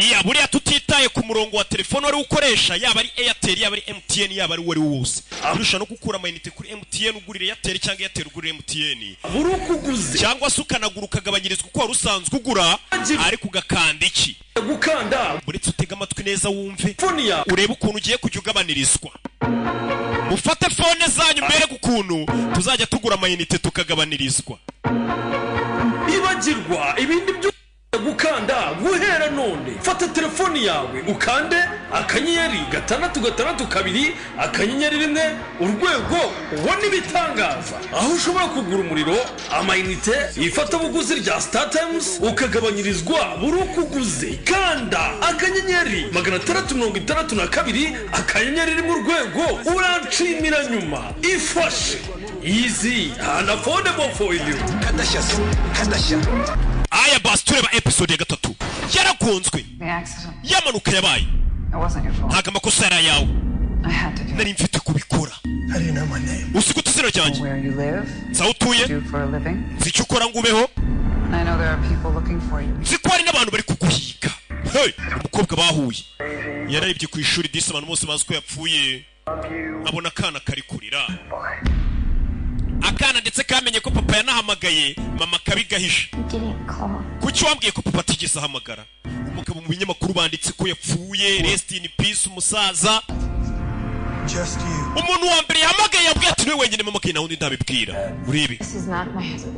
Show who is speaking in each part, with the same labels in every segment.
Speaker 1: iya buriya tutitaye ku murongo wa telefone wari ukoresha yaba ari Airtel yaba ari MTN yaba ari wari wose urusha no gukura amayinite kuri MTN ugurira Airtel cyangwa Airtel ugurira MTN
Speaker 2: burukuguze
Speaker 1: cyangwa se ukanagura ukagabanyirizwa uko wari usanzwe ugura ariko ugakanda iki
Speaker 2: gukanda
Speaker 1: buretse utega amatwi neza wumve urebe ukuntu ugiye kujya ugabanirizwa mufate fone zanyu mbere gukuntu tuzajya tugura amayinite tukagabanirizwa
Speaker 2: ibagirwa ibindi byo gukanda guhera none fata telefoni yawe ukande akanyenyeri 662 akanyenyeri 1 urwego ubone ibitangaza aho ushobora kugura umuriro amayinite ifatabuguzi rya StarTimes ukagabanyirizwa burukuguze kanda akanyenyeri 662 akanyenyeri 1 urwego uranshimira nyuma ifashe easy and affordable for you aya basi tureba episode ya 3 yaragonzwe yamanuka yabaye ntago amakosa yari ayawe nari mfite kubikora uzi gute izina ryanjye nzaho utuye nzi icyo ukora ngo ubeho nzi ko hari n'abantu bari kuguhiga umukobwa bahuye yararebye ku ishuri disi abantu bose bazi ko yapfuye abona akana kari kurira akana ndetse kamenye ko papa yanahamagaye mama kabigahisha kuki wambwiye ko papa atigeze ahamagara umugabo mu binyamakuru banditse ko yapfuye rest in peace umusaza umuntu wa mbere yahamagaye yabwiye ati niwe wenyine mama kina undi ndabibwira urebe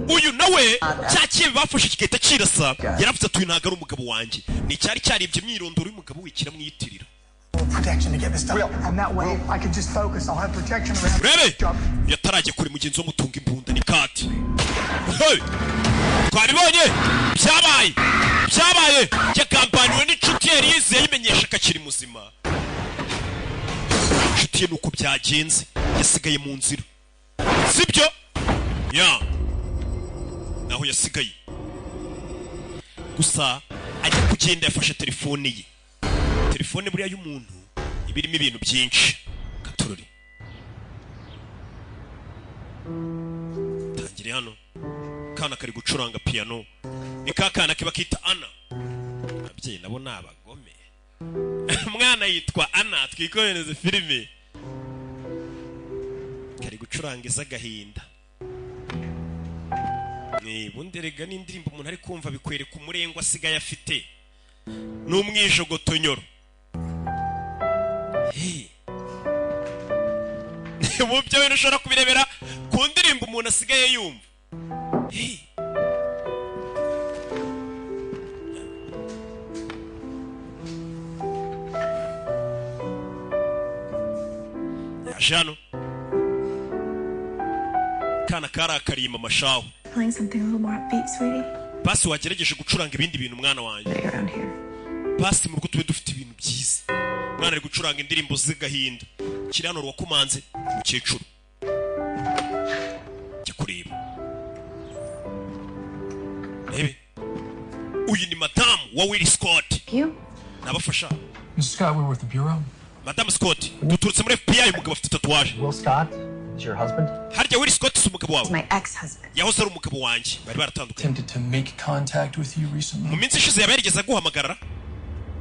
Speaker 2: uyu nawe cyakiye bafashe kigahita kirasa yaravuze ati uyu ntago ari umugabo wanjye ni cyari cyaribye imyirondoro y'umugabo we kiramwiyitirira
Speaker 3: protection to get this stuff real, and that way I can just focus. I'll have protection around.
Speaker 1: Rebe yataraje kuri mugenzi wo mutunga imbunda ni kati. Hey, twabibonye byabaye yakambaniwe n'inshuti yari yize yimenyesha akakiri muzima. Inshuti ye nuko byagenze yasigaye mu nzira sibyo ya naho yasigaye gusa ajya kugenda yafashe telefone ye. Telefone buriya y'umuntu ibirimo ibintu byinshi katururi tangire hano kana kari gucuranga piano ni kakana kiba kita Ana abye nabo nabagome mwana yitwa Ana twikohereze filime kari gucuranga izagahinda ni bunderega n'indirimbo umuntu ari kumva bikwereka umurengwa asigaye afite n'umwijogotonyoro mu byo bintu ushobora kubirebera ku ndirimbo umuntu asigaye yumva yaje hano kana karakariye mama shaho basi wagerageje gucuranga ibindi bintu mwana wanjye basi mu rugo tube dufite ibintu byiza mwana ari gucuranga indirimbo z'agahinda kiri hano rwakumanze umukecuru jya kureba rebe uyu ni madamu wa Will Scott nabafasha
Speaker 3: Mrs. Scott, we're with the bureau.
Speaker 1: Madame Scott duturutse muri FBI umugabo afite tatuwaje.
Speaker 4: Will Scott is your husband?
Speaker 1: Harya Will Scott si umugabo wawe?
Speaker 5: My ex-husband.
Speaker 1: Yahoze ari umugabo wanjye bari baratandukanye.
Speaker 3: Attempted to make contact with you recently.
Speaker 1: Mu minsi ishize yaberigeza guhamagarara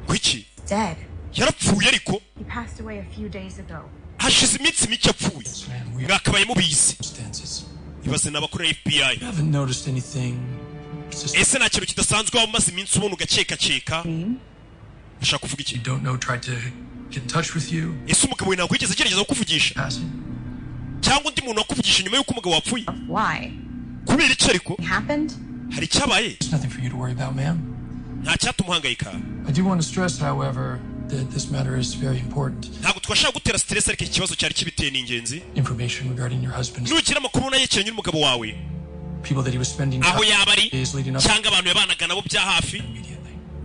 Speaker 1: kwiki
Speaker 5: Dead.
Speaker 1: yarapfuye ariko
Speaker 5: He passed away a few days ago.
Speaker 1: hashize iminsi mike apfuye mwakabaye mubizi ibaze n'abakora FBI.
Speaker 3: I haven't noticed anything.
Speaker 1: Ese nta kintu kidasanzwe waba umaze iminsi ubona ugakeka ushaka kuvuga iki?
Speaker 3: You don't know, tried to get in touch with you.
Speaker 1: Ese umugabo we ntabwo yigeze agerageza kukuvugisha cyangwa undi muntu wakuvugisha nyuma y'uko umugabo wapfuye?
Speaker 5: Why?
Speaker 1: Kubera iki ariko?
Speaker 5: It happened?
Speaker 1: Hari cyabaye?
Speaker 3: There's nothing for you to worry about, ma'am.
Speaker 1: Nta cyatuma uhangayika.
Speaker 3: I do want to stress, however, that this matter is very important.
Speaker 1: Ntabwo twashaka gutera stress ariko ikibazo cyari kibiteye n'ingenzi.
Speaker 3: Information regarding your husband.
Speaker 1: Nugira amakuru nayekeranye n'umugabo wawe.
Speaker 3: People that he was spending
Speaker 1: aho yabari
Speaker 3: days leading up
Speaker 1: cyangwa abantu yabanaga nabo bya hafi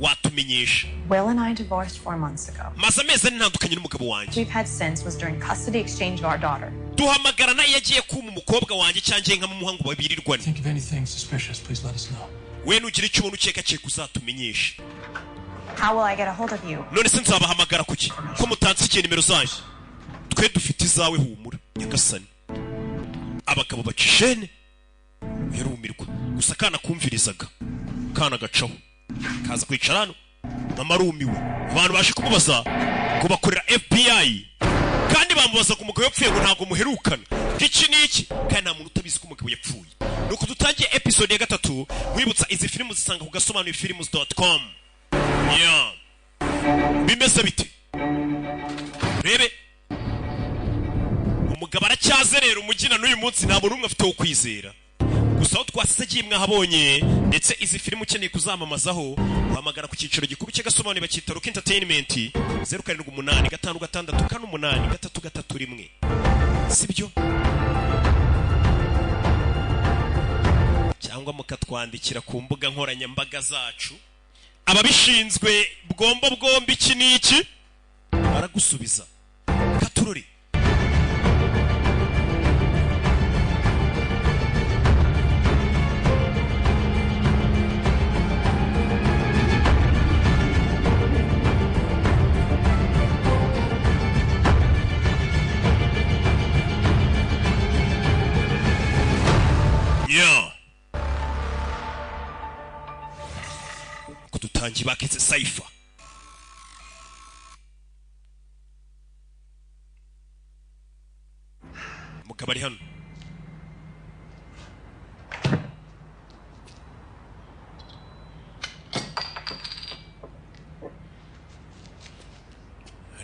Speaker 1: watumenyesha.
Speaker 5: Will and I divorced 4 months ago.
Speaker 1: Maze amezi ntandukanye n'umugabo wanjye.
Speaker 5: We've had since was during custody exchange of our daughter.
Speaker 1: Duhamagarana yagiye kuma umukobwa wanjye cyangwa nka mu muhango babirirwana.
Speaker 3: Think of anything suspicious, please let us know.
Speaker 1: We nugira icyo ubona ukeka cye kuzatumenyesha.
Speaker 5: How will I get a hold of you?
Speaker 1: None se nzabahamagara kuki ko mutansikiye nimero zanyu. Twe dufite izawe humura nyagasani. Abagabo bacishene yarumirwa gusa kana kumvirizaga kana gacaho kaza kwicara hano
Speaker 2: mama arumiwe abantu baje kumubaza ngo bakorera FBI kandi bamubaza ko umugabo yapfuye ngo ntabwo muherukana iki niki kandi nta muntu utabizi ko umugabo yapfuye nuko dutangiye episode ya 3 mwibutsa izi filmu zisanga ku gasobanurifilms.com yeah bimeze bite rebe umugabo aracyazerera umugina n'uyu munsi nta muntu umwe afite wo kwizera gusa aho twasigiye mwahabonye ndetse izi filmu ukeneye kuzamamazaho uhamagara ku cyiciro gikuru cy'agasobanuro bakita Rock Entertainment 0785688331 sibyo cyangwa mukatwandikira ku mbuga nkoranyambaga zacu ababishinzwe bwombi iki niki baragusubiza katurori yeah kudutangi baketse Cypher mugabo ari hano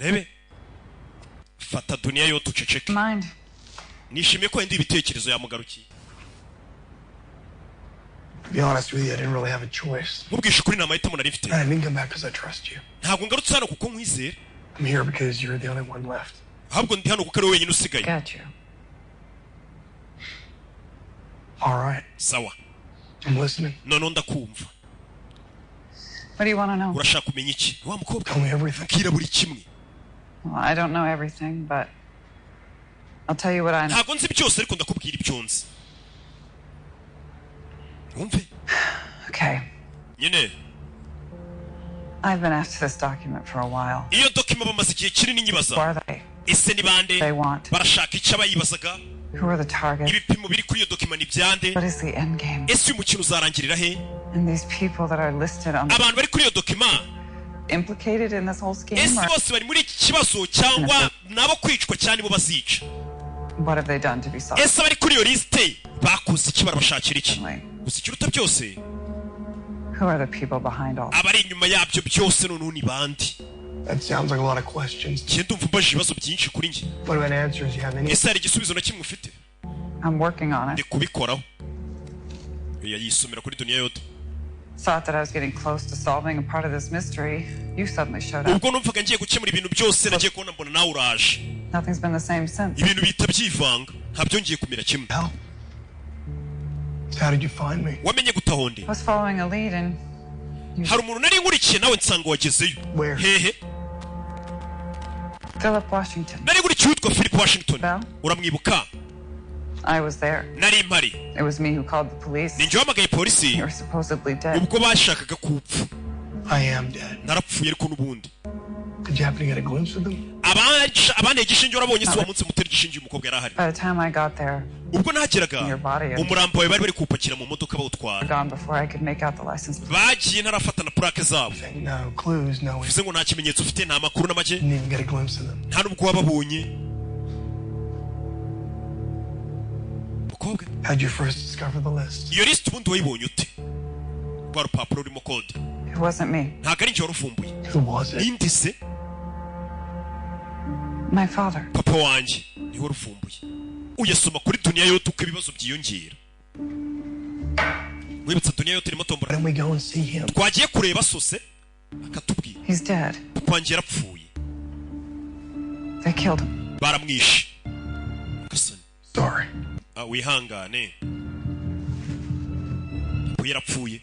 Speaker 2: rebe fata dunia yo tuceceke nishimiye ko ndi ibitekerezo yamugarukiye.
Speaker 3: To be honest with you, I didn't really have a choice.
Speaker 2: I didn't
Speaker 3: come back because I trust you. I'm here because you're the only one left.
Speaker 5: Got you.
Speaker 3: All right.
Speaker 2: Sawa.
Speaker 3: I'm listening.
Speaker 2: No, ndakumva.
Speaker 5: What do you want to know?
Speaker 2: Urashaka kumenya iki? Wa mukobwa.
Speaker 3: Tell me everything.
Speaker 2: Kira buri kimwe.
Speaker 5: Well, I don't know everything, but I'll tell you what I know.
Speaker 2: Ntabwo nzi byose ariko ndakubwira ibyo nzi.
Speaker 5: Okay.
Speaker 2: Nyine.
Speaker 5: I've been after this document for a while.
Speaker 2: Iyo document bamaze igihe kinini nyibaza.
Speaker 5: Who are they?
Speaker 2: Ese ni bande?
Speaker 5: They want.
Speaker 2: Barashaka icyo bayibazaga.
Speaker 5: Who are the targets?
Speaker 2: Ibipimo biri kuri iyo document ni byande.
Speaker 5: What is the end game?
Speaker 2: Ese umukino uzarangirira he?
Speaker 5: And these people that are listed on
Speaker 2: abantu bari kuri iyo document
Speaker 5: implicated in this whole scheme?
Speaker 2: Ese bose bari muri iki kibazo cyangwa nabo kwicwa cyane bo bazica?
Speaker 5: What have they done to be sorry?
Speaker 2: Ese bari kuri iyo liste bakoze iki barabashakira iki? Gusa ikiruta byose.
Speaker 5: Who are the people behind all?
Speaker 2: Abari inyuma yabyo byose none ni bandi.
Speaker 3: That sounds like a lot of questions.
Speaker 2: Ndumva mbaje ibibazo byinshi kuri njye.
Speaker 3: What about answers? You have any?
Speaker 2: Ese hari igisubizo na kimwe ufite?
Speaker 5: I'm working on it.
Speaker 2: Ndi kubikoraho. Yayisomera kuri dunia yote.
Speaker 5: Thought that I was getting close to solving a part of this mystery. You suddenly showed up.
Speaker 2: Ubwo numvaga ngiye gukemura ibintu byose nagiye kubona mbona nawe uraje.
Speaker 5: Nothing's been the same since.
Speaker 2: Ibintu bita byivanga. Ntabyo ngiye kumira kimwe.
Speaker 3: How did you find me?
Speaker 2: Wamenye gutahonde?
Speaker 5: I was following a lead and
Speaker 2: hari umuntu nari nkurikiye nawe nsanga wagezeyo. Hehe.
Speaker 5: Philip Washington.
Speaker 2: Nari nkurikiye witwa Philip Washington. Uramwibuka?
Speaker 5: I was there.
Speaker 2: Nari mpari.
Speaker 5: It was me who called the police.
Speaker 2: Ninjye wamagaye polisi.
Speaker 5: You were supposedly dead.
Speaker 2: Ubwo bashakaga kupfa.
Speaker 3: I am dead.
Speaker 2: Narapfuye ariko n'ubundi.
Speaker 3: Did you happen to get a glimpse of them?
Speaker 2: Abane igishinge urabonye se wamutse mutera igishinge umukobwa yarahari.
Speaker 5: By the time I got there,
Speaker 2: ubwo nageraga umurambo wawe bari kupakira mu modoka bawutwara.
Speaker 5: Gone before I could make out the license.
Speaker 2: Bagiye ntarafata na plaque zabo.
Speaker 3: No clues, no.
Speaker 2: Bivuze ngo nta kimenyetso ufite nta makuru n'amage.
Speaker 3: Didn't even get a glimpse of them.
Speaker 2: Nta nubwo wababonye. Mukobwa.
Speaker 3: How'd you first discover the list?
Speaker 2: Iyo list ubundi wayibonye ute? Rwa rupapuro rurimo code.
Speaker 5: It wasn't me.
Speaker 2: Ntabwo ari njye waruvumbuye.
Speaker 3: Who was it?
Speaker 2: Ninde se?
Speaker 5: My father.
Speaker 2: Papa wanjye niwe waruvumbuye. Uyasoma kuri dunia yote uko ibibazo byiyongera. Wibutsa dunia yote irimo tombora.
Speaker 3: When we go and see him.
Speaker 2: Twagiye kureba sose akatubwira.
Speaker 5: He's dead.
Speaker 2: Papa wanjye yarapfuye.
Speaker 5: They killed him.
Speaker 2: Baramwishe. Kasani.
Speaker 3: Sorry.
Speaker 2: Wihangane. Papa yarapfuye.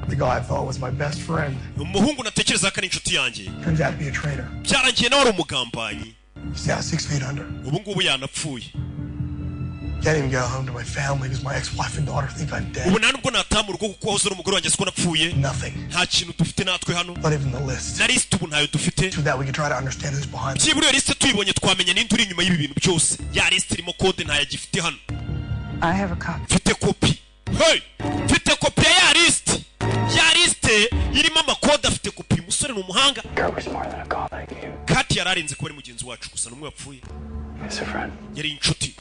Speaker 3: The guy I thought was my best friend.
Speaker 2: Umuhungu natekereza ko ari inshuti yanjye.
Speaker 3: Turns out to be a traitor.
Speaker 2: Byarangiye nawe ari umugambanyi.
Speaker 3: He's now 6 feet under.
Speaker 2: Ubu ngubu yanapfuye.
Speaker 3: Can't even go home to my family because my ex-wife and daughter think I'm dead.
Speaker 2: Ubu nta nubwo nataha mu rugo kuko wahoze ari umugore wanjye siko napfuye.
Speaker 3: Nothing.
Speaker 2: Nta kintu dufite natwe hano.
Speaker 3: Not even the list.
Speaker 2: Na list ubu ntayo dufite.
Speaker 3: So that we can try to understand who's behind it.
Speaker 2: Byibura iyo list tuyibonye twamenya ninde uri inyuma y'ibi bintu byose. Ya list irimo code ntayo gifite hano.
Speaker 5: I have a copy.
Speaker 2: Mfite kopi. Hey! Mfite kopi ya list. Ya list kode afite kopi. Uyu musore ni umuhanga.
Speaker 3: Kurt was more than a colleague.
Speaker 2: Kati yararenze kuba ari mugenzi wacu gusa n'umwe wapfuye.
Speaker 3: He's a friend.
Speaker 2: Yari inshuti.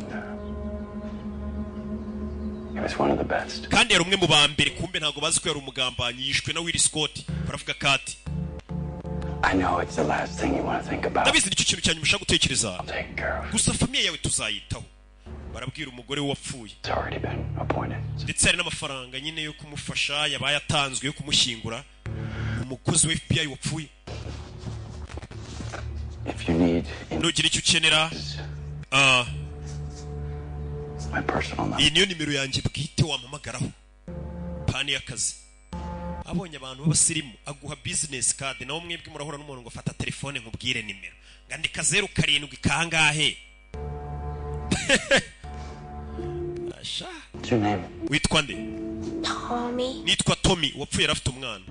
Speaker 3: He was one of the best.
Speaker 2: Kandi yari umwe mu ba mbere, kumbe ntago bazi ko yari umugambanyi, yishwe na Will Scott. Baravuga Kati.
Speaker 3: I know it's the last thing you want to think about.
Speaker 2: Ndabizi nicyo kintu cyanyuma ushaka gutekereza.
Speaker 3: I'll take care of it.
Speaker 2: Gusa famiye yawe tuzayitaho. Barabwira umugore we wapfuye.
Speaker 3: It's already been appointed.
Speaker 2: Ndetse hari n'amafaranga nyine yo kumufasha yabaye atanzwe yo kumushyingura. Umukozi wa FBI wapfuye.
Speaker 3: If you need
Speaker 2: nugira icyo ukenera,
Speaker 3: my personal number.
Speaker 2: iyi niyo nimero yanjye bwite wampamagaraho. Pani y'akazi. Abonye abantu b'abasirimu aguha business card, nawo mwebwe murahura n'umuntu ngo fata telefone nkubwire nimero. Ngandika 07 kangahe. Asha.
Speaker 3: What's your name?
Speaker 2: Witwa nde?
Speaker 6: Tommy.
Speaker 2: Nitwa Tommy, wapfuye arafite umwana.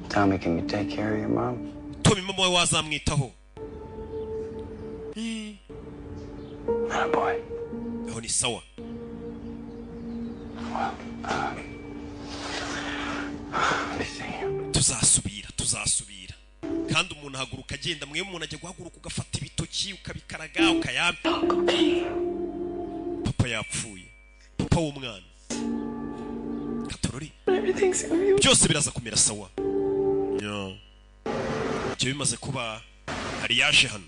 Speaker 3: Tommy, can you take care of your mom?
Speaker 2: Tommy mama we wazamwitaho.
Speaker 3: Oh boy.
Speaker 2: Aho ni sawa.
Speaker 3: Well, let me see.
Speaker 2: Tuzasubira. Kandi umuntu ahaguruka agenda, mwe umuntu ajya guhaguruka ugafata ibitoki ukabikaraga ukayampa. Papa yapfuye. Papa w'umwana. Katorori. Byose biraza kumera sawa. Cyo bimaze kuba hari yaje hano.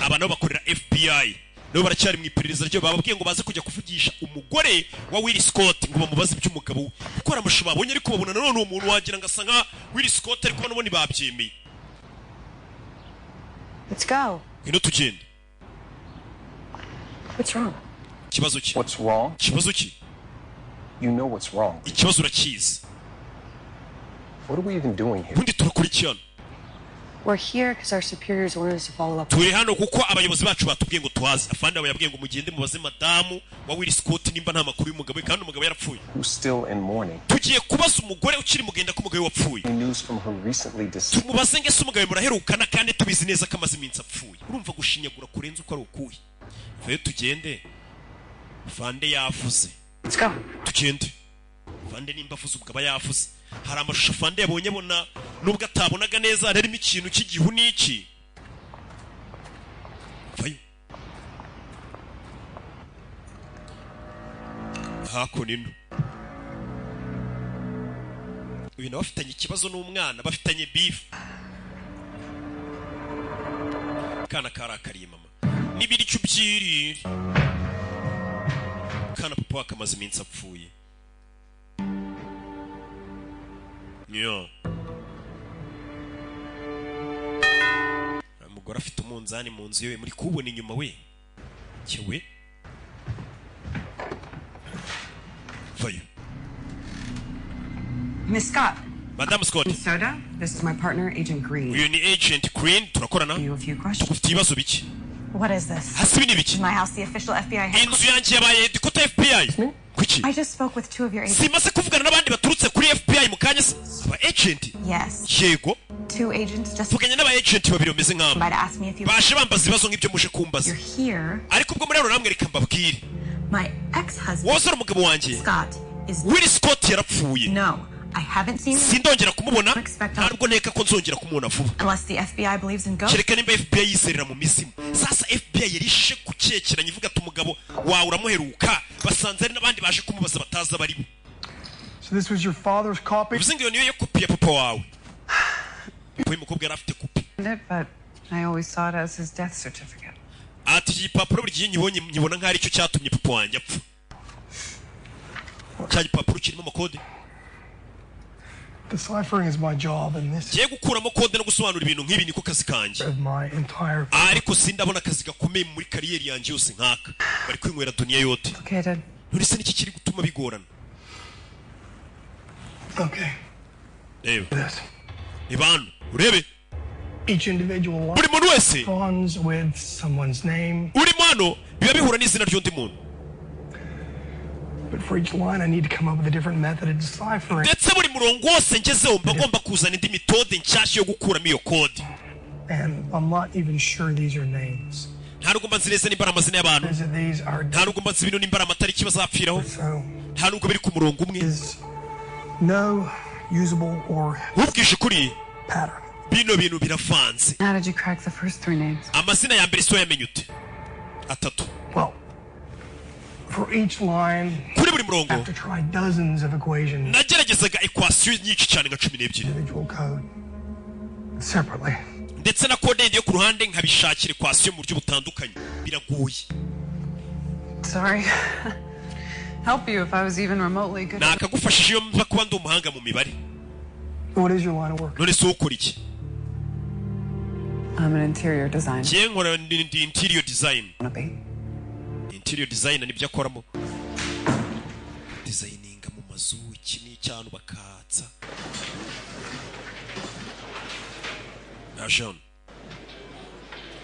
Speaker 2: Abantu bakorera FBI no baracyari mu iperereza ryo bababwiye ngo baze kujya kuvugisha umugore wa Will Scott ngo bamubaze iby'umugabo gukora amashu babonye, ariko babona none uwo muntu wagira ngo asa nka Will Scott, ariko nabo ntibabyemeye.
Speaker 6: Let's go.
Speaker 2: Ino tugende.
Speaker 6: What's wrong?
Speaker 2: Kibazo ki?
Speaker 4: What's wrong?
Speaker 2: Kibazo ki?
Speaker 4: You know what's wrong.
Speaker 2: Ikibazo urakizi.
Speaker 4: What are we even doing here?
Speaker 2: Bundi turakurikirana.
Speaker 6: We're here because our superiors wanted us to follow up.
Speaker 2: Turi hano kuko abayobozi bacu batubwiye ngo twaze. Afande aba yabwiye ngo mugende mubaze madamu wa Will Scott nimba nta makuru y'umugabo kandi umugabo yarapfuye.
Speaker 4: Who's still in mourning?
Speaker 2: Tugiye kubaza umugore ukiri mugenda ko umugabo wapfuye.
Speaker 4: News from her recently deceased.
Speaker 2: Tumubaze ngese umugabo muraherukana kandi tubizi neza ko amaze iminsi apfuye. Urumva gushinyagura kurenza uko ari ukuye. Vayo tugende. Fande yavuze.
Speaker 6: Let's go.
Speaker 2: Tugende. Fande nimba avuze ubwo aba yavuze. Hari amashusho Fande yabonye bona nubwo atabonaga neza, harimo ikintu cy'igihu n'iki. Vayo. Hakunino. Uyu nawe afitanye ikibazo n'umwana, bafitanye beef. Kana karakariye mama. Nibiri cyubyiri. Kana papa wakamaze iminsi apfuye. Umugore afite umunzani mu nzu yewe muri kubona inyuma we. Cyewe. Vayo.
Speaker 5: Miss Scott.
Speaker 2: Madam Scott.
Speaker 5: Miss Soda, this is my partner, Agent Green.
Speaker 2: Uyu ni Agent Green, turakorana.
Speaker 5: You a few questions.
Speaker 2: Tugufite ibibazo biki?
Speaker 6: What is this?
Speaker 2: Hasibi ni biki?
Speaker 6: My house, the official FBI headquarters.
Speaker 2: Inzu yanjye yabaye dikota FBI. Kuki?
Speaker 6: I just spoke with 2 of your agents.
Speaker 2: Simaze kuvugana n'abandi baturutse kuri FBI mu kanya se. Aba agent?
Speaker 6: Yes.
Speaker 2: Yego.
Speaker 6: 2 agents just
Speaker 2: Tuganye n'aba agent babiri bameze nk'aba.
Speaker 6: by to ask me if you
Speaker 2: Baje bambaza ibibazo nk'ibyo muje kumbaza.
Speaker 6: you're here.
Speaker 2: Ariko ubwo muri rero namwe reka mbabwire.
Speaker 6: My ex-husband
Speaker 2: Wowe ari umugabo wanjye.
Speaker 6: Scott is
Speaker 2: Will Scott yarapfuye.
Speaker 6: no. I haven't seen him
Speaker 2: Sindongera kumubona. Ntabwo nteka ko nzongera kumubona vuba.
Speaker 6: unless the FBI believes in ghosts.
Speaker 2: Kereka nimba FBI yizerera mu mizimu. Sasa FBI yarishe kukekeranya ivuga ati umugabo wawe uramuheruka. Basanze ari n'abandi baje kumubaza bataza bari.
Speaker 7: So this was your father's copy?
Speaker 2: Bivuze ngo niyo kopi ya papa wawe. Uyu mukobwa yari afite kopi.
Speaker 5: But I always saw it as his death certificate.
Speaker 2: Ati iki gipapuro buri gihe nyibona nk'ari cyo cyatumye papa wanjye apfa. Cya gipapuro kirimo amakode.
Speaker 7: Deciphering is my job, and this
Speaker 2: Giye gukuramo kode no gusobanura ibintu nk'ibi niko kazi kanjye.
Speaker 7: is my entire.
Speaker 2: Ariko sindabona akazi gakomeye muri kariyeri yanjye yose nkaka. Bari kwinywera dunia yote.
Speaker 5: Complicated.
Speaker 2: Nuri se niki kiri gutuma bigorana?
Speaker 7: Okay.
Speaker 2: Reba.
Speaker 7: This.
Speaker 2: Ibanu, urebe.
Speaker 7: Each individual line
Speaker 2: Buri muntu wese
Speaker 7: responds with someone's name,
Speaker 2: uri hano biba bihura n'izina ry'undi muntu.
Speaker 7: but for each line, I need to come up with a different method of deciphering.
Speaker 2: Ndetse buri murongo wose ngezeho mba ngomba kuzana indi metode nshyashya yo gukuramo iyo kode.
Speaker 7: And I'm not even sure these are names.
Speaker 2: Nta nubwo mba nzi neza nimba ari amazina y'abantu.
Speaker 7: Is it these are
Speaker 2: Nta nubwo mba nzi bino nimba ari amatariki bazapfiraho.
Speaker 7: so?
Speaker 2: Nta nubwo biri ku murongo umwe.
Speaker 7: Is no usable or
Speaker 2: ubwije ukuri
Speaker 7: pattern.
Speaker 2: bino bintu biravanze.
Speaker 5: How did you crack the first 3 names?
Speaker 2: Amazina ya mbere so yamenye ute? Atatu.
Speaker 7: Well, for each line,
Speaker 2: kuri buri murongo
Speaker 7: I have to try dozens of equations,
Speaker 2: nageragezaga equation nyinshi cyane nka 12
Speaker 7: individual code, separately.
Speaker 2: ndetse na code yo ku ruhande nkabishakira equation mu buryo butandukanye. Biragoye.
Speaker 5: Sorry. Help you if I was even remotely good.
Speaker 2: nakagufashije iyo mva kuba ndi umuhanga mu mibare.
Speaker 7: What is your line of work?
Speaker 2: none so ukora iki?
Speaker 5: I'm an interior designer.
Speaker 2: Njye nkora ndi interior design.
Speaker 5: Wanna be?
Speaker 2: Interior design nibyo akoramo. Designinga mu mazu iki ni cyane bakatsa. Ajon.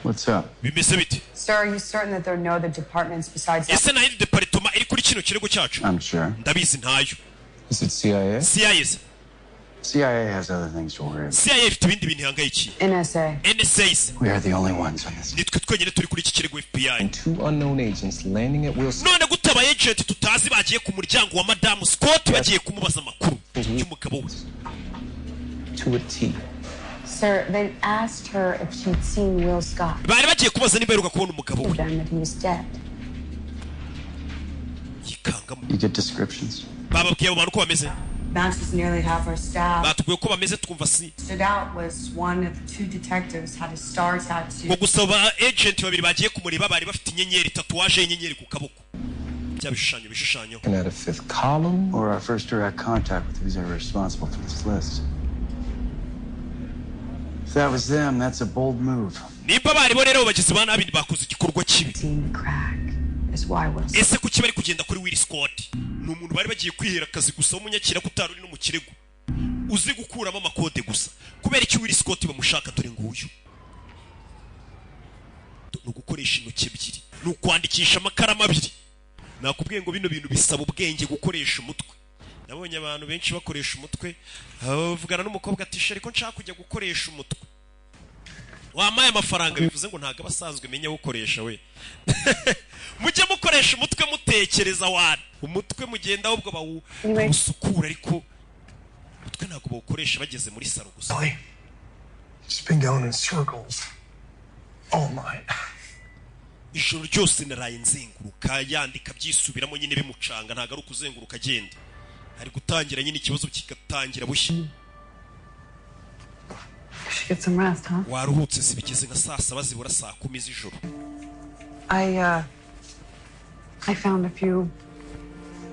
Speaker 8: What's up?
Speaker 2: Bimeze bite?
Speaker 6: Sir, are you certain that there are no other departments besides that?
Speaker 2: Ese nayo department iri kuri kino kirego cyacu?
Speaker 8: I'm sure.
Speaker 2: Ndabizi ntayo.
Speaker 8: Is it CIA?
Speaker 2: CIA.
Speaker 8: CIA has other things to worry about.
Speaker 2: CIA ifite ibindi bintu ihangayikiye.
Speaker 6: NSA.
Speaker 2: NSA.
Speaker 8: We are the only ones on this.
Speaker 2: Nitwe twenyine turi kuri iki kirego FBI.
Speaker 4: Two unknown agents landing at Wilson.
Speaker 2: None gutaba agent tutazi bagiye ku muryango wa Madame Scott bagiye kumubaza amakuru y'umugabo we.
Speaker 4: To a T.
Speaker 6: Sir, they asked her if she'd seen Will Scott.
Speaker 2: Bari bagiye kubaza niba yaruka kubona umugabo we.
Speaker 6: Them that he was dead.
Speaker 2: Yikangamo.
Speaker 8: You get descriptions?
Speaker 2: Bababwiye abo bantu ko bameze.
Speaker 9: Matches nearly half our staff.
Speaker 2: Batubwiye ko bameze twumva si.
Speaker 9: Stood out was one of the 2 detectives had a star tattoo.
Speaker 2: Ngo gusaba agent babiri bagiye kumureba bari bafite inyenyeri tatuwaje y'inyenyeri ku kaboko. Byabishushanyo bishushanyo.
Speaker 4: And at a 5th column.
Speaker 8: Or our first direct contact with who's ever responsible for this list. If that was them, that's a bold move.
Speaker 2: Nimba bari bo rero bagize bana abindi bakoze igikorwa kibi.
Speaker 6: Seen the crack is why was.
Speaker 2: Ese kuki bari kugenda kuri Will Scott? Ni umuntu bari bagiye kwihera akazi gusa umunyakira kutari uri no mu kirego. Uzi gukuramo amakode gusa. Kubera iki Will Scott bamushaka dore nguyu. No gukoresha intoki ebyiri. No kwandikisha amakaramu abiri. Nakubwiye ngo bino bintu bisaba ubwenge gukoresha umutwe. Nabonye abantu benshi bakoresha umutwe. Bavugana n'umukobwa ati "Sheri ko nshaka kujya gukoresha umutwe." Wamaye amafaranga bivuze ngo ntago abasanzwe menya gukoresha we. Mujye mukoresha umutwe mutekereza wana. Umutwe mugenda ahubwo bawusukura ariko umutwe ntago bawukoresha bageze muri saro gusa.
Speaker 7: It's been going in circles all night.
Speaker 2: Ijoro ryose naraye nzenguruka yandika byisubiramo nyine bimucanga ntago ari ukuzenguruka agenda. Ari gutangira nyine ikibazo kigatangira bushya.
Speaker 5: Should get some rest, huh?
Speaker 2: Waruhutse sibigeze nka saa 7 zibura saa 10 z'ijoro.
Speaker 5: I found a few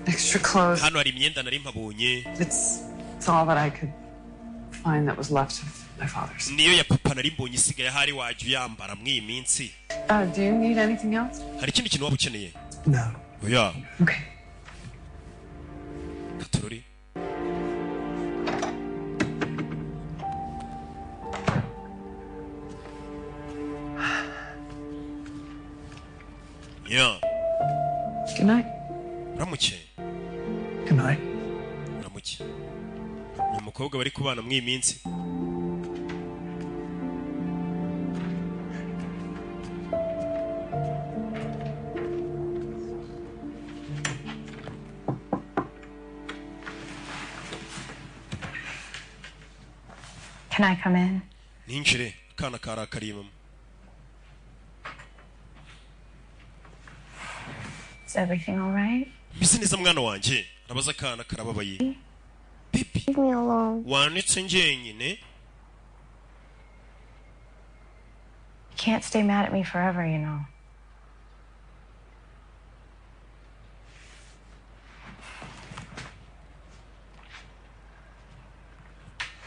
Speaker 5: extra clothes.
Speaker 2: Hano hari imyenda nari mpabonye.
Speaker 5: It's all that I could find that was left of my father's.
Speaker 2: Niyo ya papa nari mbonye isigaye hari wajya yambara mw'iyi minsi.
Speaker 5: Do you need anything else?
Speaker 2: Hari ikindi kintu waba ukeneye?
Speaker 7: No.
Speaker 2: Oya.
Speaker 5: Okay.
Speaker 2: Katurori. Yeah.
Speaker 5: Good night.
Speaker 2: Ramuke.
Speaker 7: Good night.
Speaker 2: Ramuke. Ni umukobwa bari kubana mw'iyi minsi.
Speaker 6: Can I come in?
Speaker 2: Ninjire kana karakarima.
Speaker 6: Is everything all right?
Speaker 2: Bise neza mwana wanje. Arabaza kana karababaye. Baby.
Speaker 6: Leave me alone.
Speaker 2: Wanitse njyenyine.
Speaker 6: You can't stay mad at me forever, you know.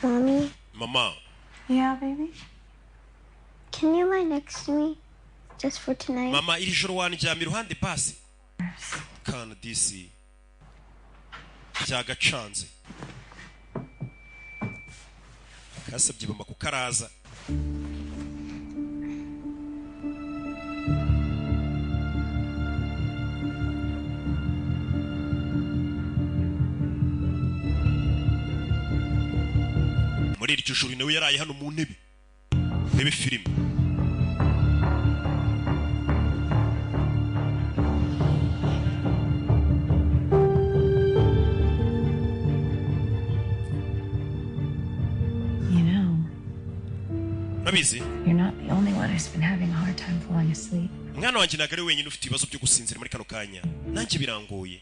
Speaker 10: Mommy?
Speaker 2: Mama.
Speaker 6: Yeah, baby?
Speaker 10: Can you lie next to me? Just for tonight?
Speaker 2: Mama iri joro wanjyama iruhande basi. Kana disi. Cyagacanze. Kasabye mama kukaraza. Muri iryo joro nawe yaraye hano mu ntebe. Ntebe filime.
Speaker 1: urabizi
Speaker 6: You're not the only one who's been having a hard time falling asleep.
Speaker 1: mwana wanjye ntabwo ari wenyine ufite ibibazo byo gusinzira muri kano kanya nanjye birangoye.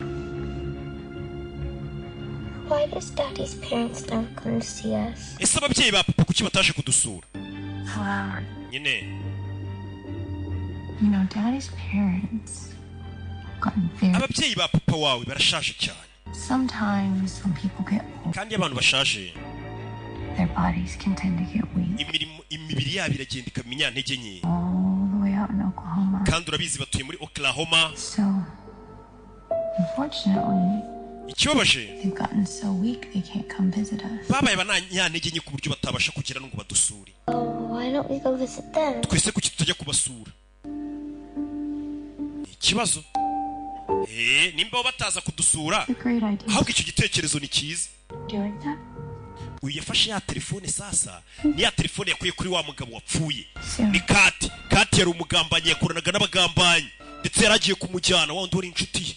Speaker 10: Why does Daddy's parents never come to see us?
Speaker 1: ese ababyeyi ba papa kuki bataje kudusura?
Speaker 6: Flower.
Speaker 1: nyine
Speaker 6: You know, Daddy's parents have gotten very...
Speaker 1: ababyeyi ba papa wawe barashaje cyane.
Speaker 6: Sometimes when people get old,
Speaker 1: kandi abantu bashaje
Speaker 6: their bodies can tend to get weak.
Speaker 1: imibiri yabo iragenda ikamenya ntege nke.
Speaker 6: All the way out in Oklahoma.
Speaker 1: kandi urabizi batuye muri Oklahoma.
Speaker 6: So, unfortunately,
Speaker 1: ikibabaje
Speaker 6: they've gotten so weak they can't come visit us.
Speaker 1: babaye bananyantege nke ku buryo batabasha kugera ngo badusure.
Speaker 10: Oh, why don't we go visit them?
Speaker 1: twese kuki tutajya kubasura? ikibazo nimba bataza kudusura ahubwo icyo gitekerezo ni cyiza. uyu yafashe ya telefone sasa ni ya telefone yakuye kuri wa mugabo wapfuye ni Kati yari umugambanyi yakoranaga n'abagambanyi ndetse yaragiye kumujyana wa wundi wari inshuti ye.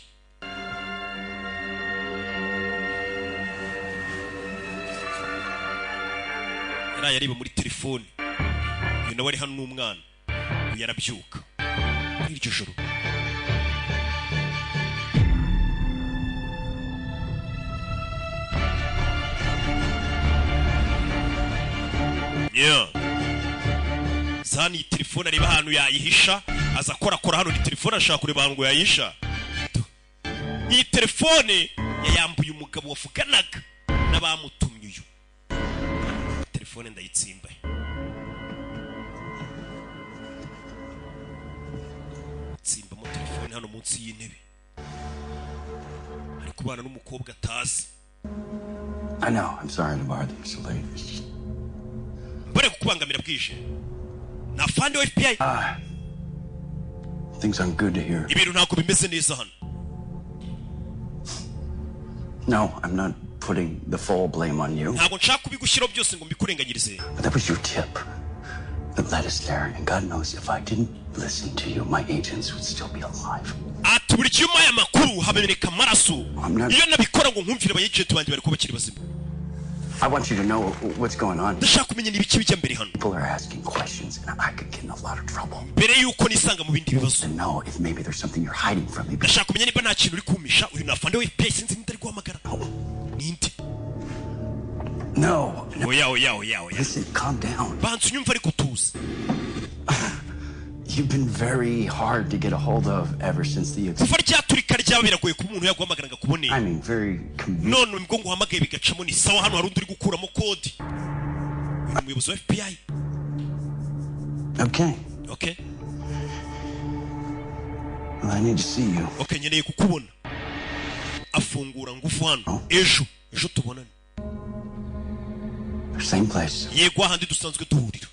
Speaker 1: yarayareba muri telefone uyu nawe ari hano n'umwana uyu yarabyuka muri iryo joro. zani iyi telefone areba ahantu yayihisha aza korakora hano ni telefone ashaka kureba ahantu yayihisha. iyi telefone yayambuye umugabo wavuganaga n'abamutumye uyu. telefone ndayitsimba tsimbamo telefone hano munsi y'intebe ari kubana n'umukobwa atazi.
Speaker 8: I know, I'm sorry to bother you so late.
Speaker 1: bare kukubangamira bwije na fund wa FBI.
Speaker 8: Things aren't good to hear.
Speaker 1: ibintu ntako bimeze neza hano.
Speaker 8: No, I'm not putting the full blame on you.
Speaker 1: ntabwo nshaka kubigushyiraho byose ngo mbikurenganyirize.
Speaker 8: But that was your tip that led us there, and God knows if I didn't listen to you, my agents would still be alive.
Speaker 1: ati buri cyuma aya makuru habereka amaraso iyo nabikora ngo nkumvire abayagenti banjye bari kubakira bazima.
Speaker 8: I want you to know what's going on.
Speaker 1: ndashaka kumenya n'ibiki bijya mbere hano.
Speaker 8: People are asking questions, and I could get in a lot of trouble.
Speaker 1: mbere yuko nisanga mu bindi bibazo.
Speaker 8: To know if maybe there's something you're hiding from me.
Speaker 1: ndashaka kumenya niba nta kintu uri kumisha uyu na fund wa FBI sinzi ninde ari guhamagara. ninde?
Speaker 8: No.
Speaker 1: oya.
Speaker 8: Listen, calm down.
Speaker 1: bantu nyumva ariko tuzi.
Speaker 8: You've been very hard to get a hold of ever since the
Speaker 1: kuva ryaturika ryaba biragoye ku muntu yaguhamagara ngo akubone.
Speaker 8: I mean, very
Speaker 1: none ubwo ngo uhamagaye bigacamo ni sawa hano hari undi uri gukuramo kode. uyu umuyobozi wa FBI.
Speaker 8: Okay. Well, I need to see you.
Speaker 1: Okay, nkeneye kukubona. afungura ngufu hano ejo tubonane.
Speaker 8: Same place.
Speaker 1: yego ahandi dusanzwe duhurira.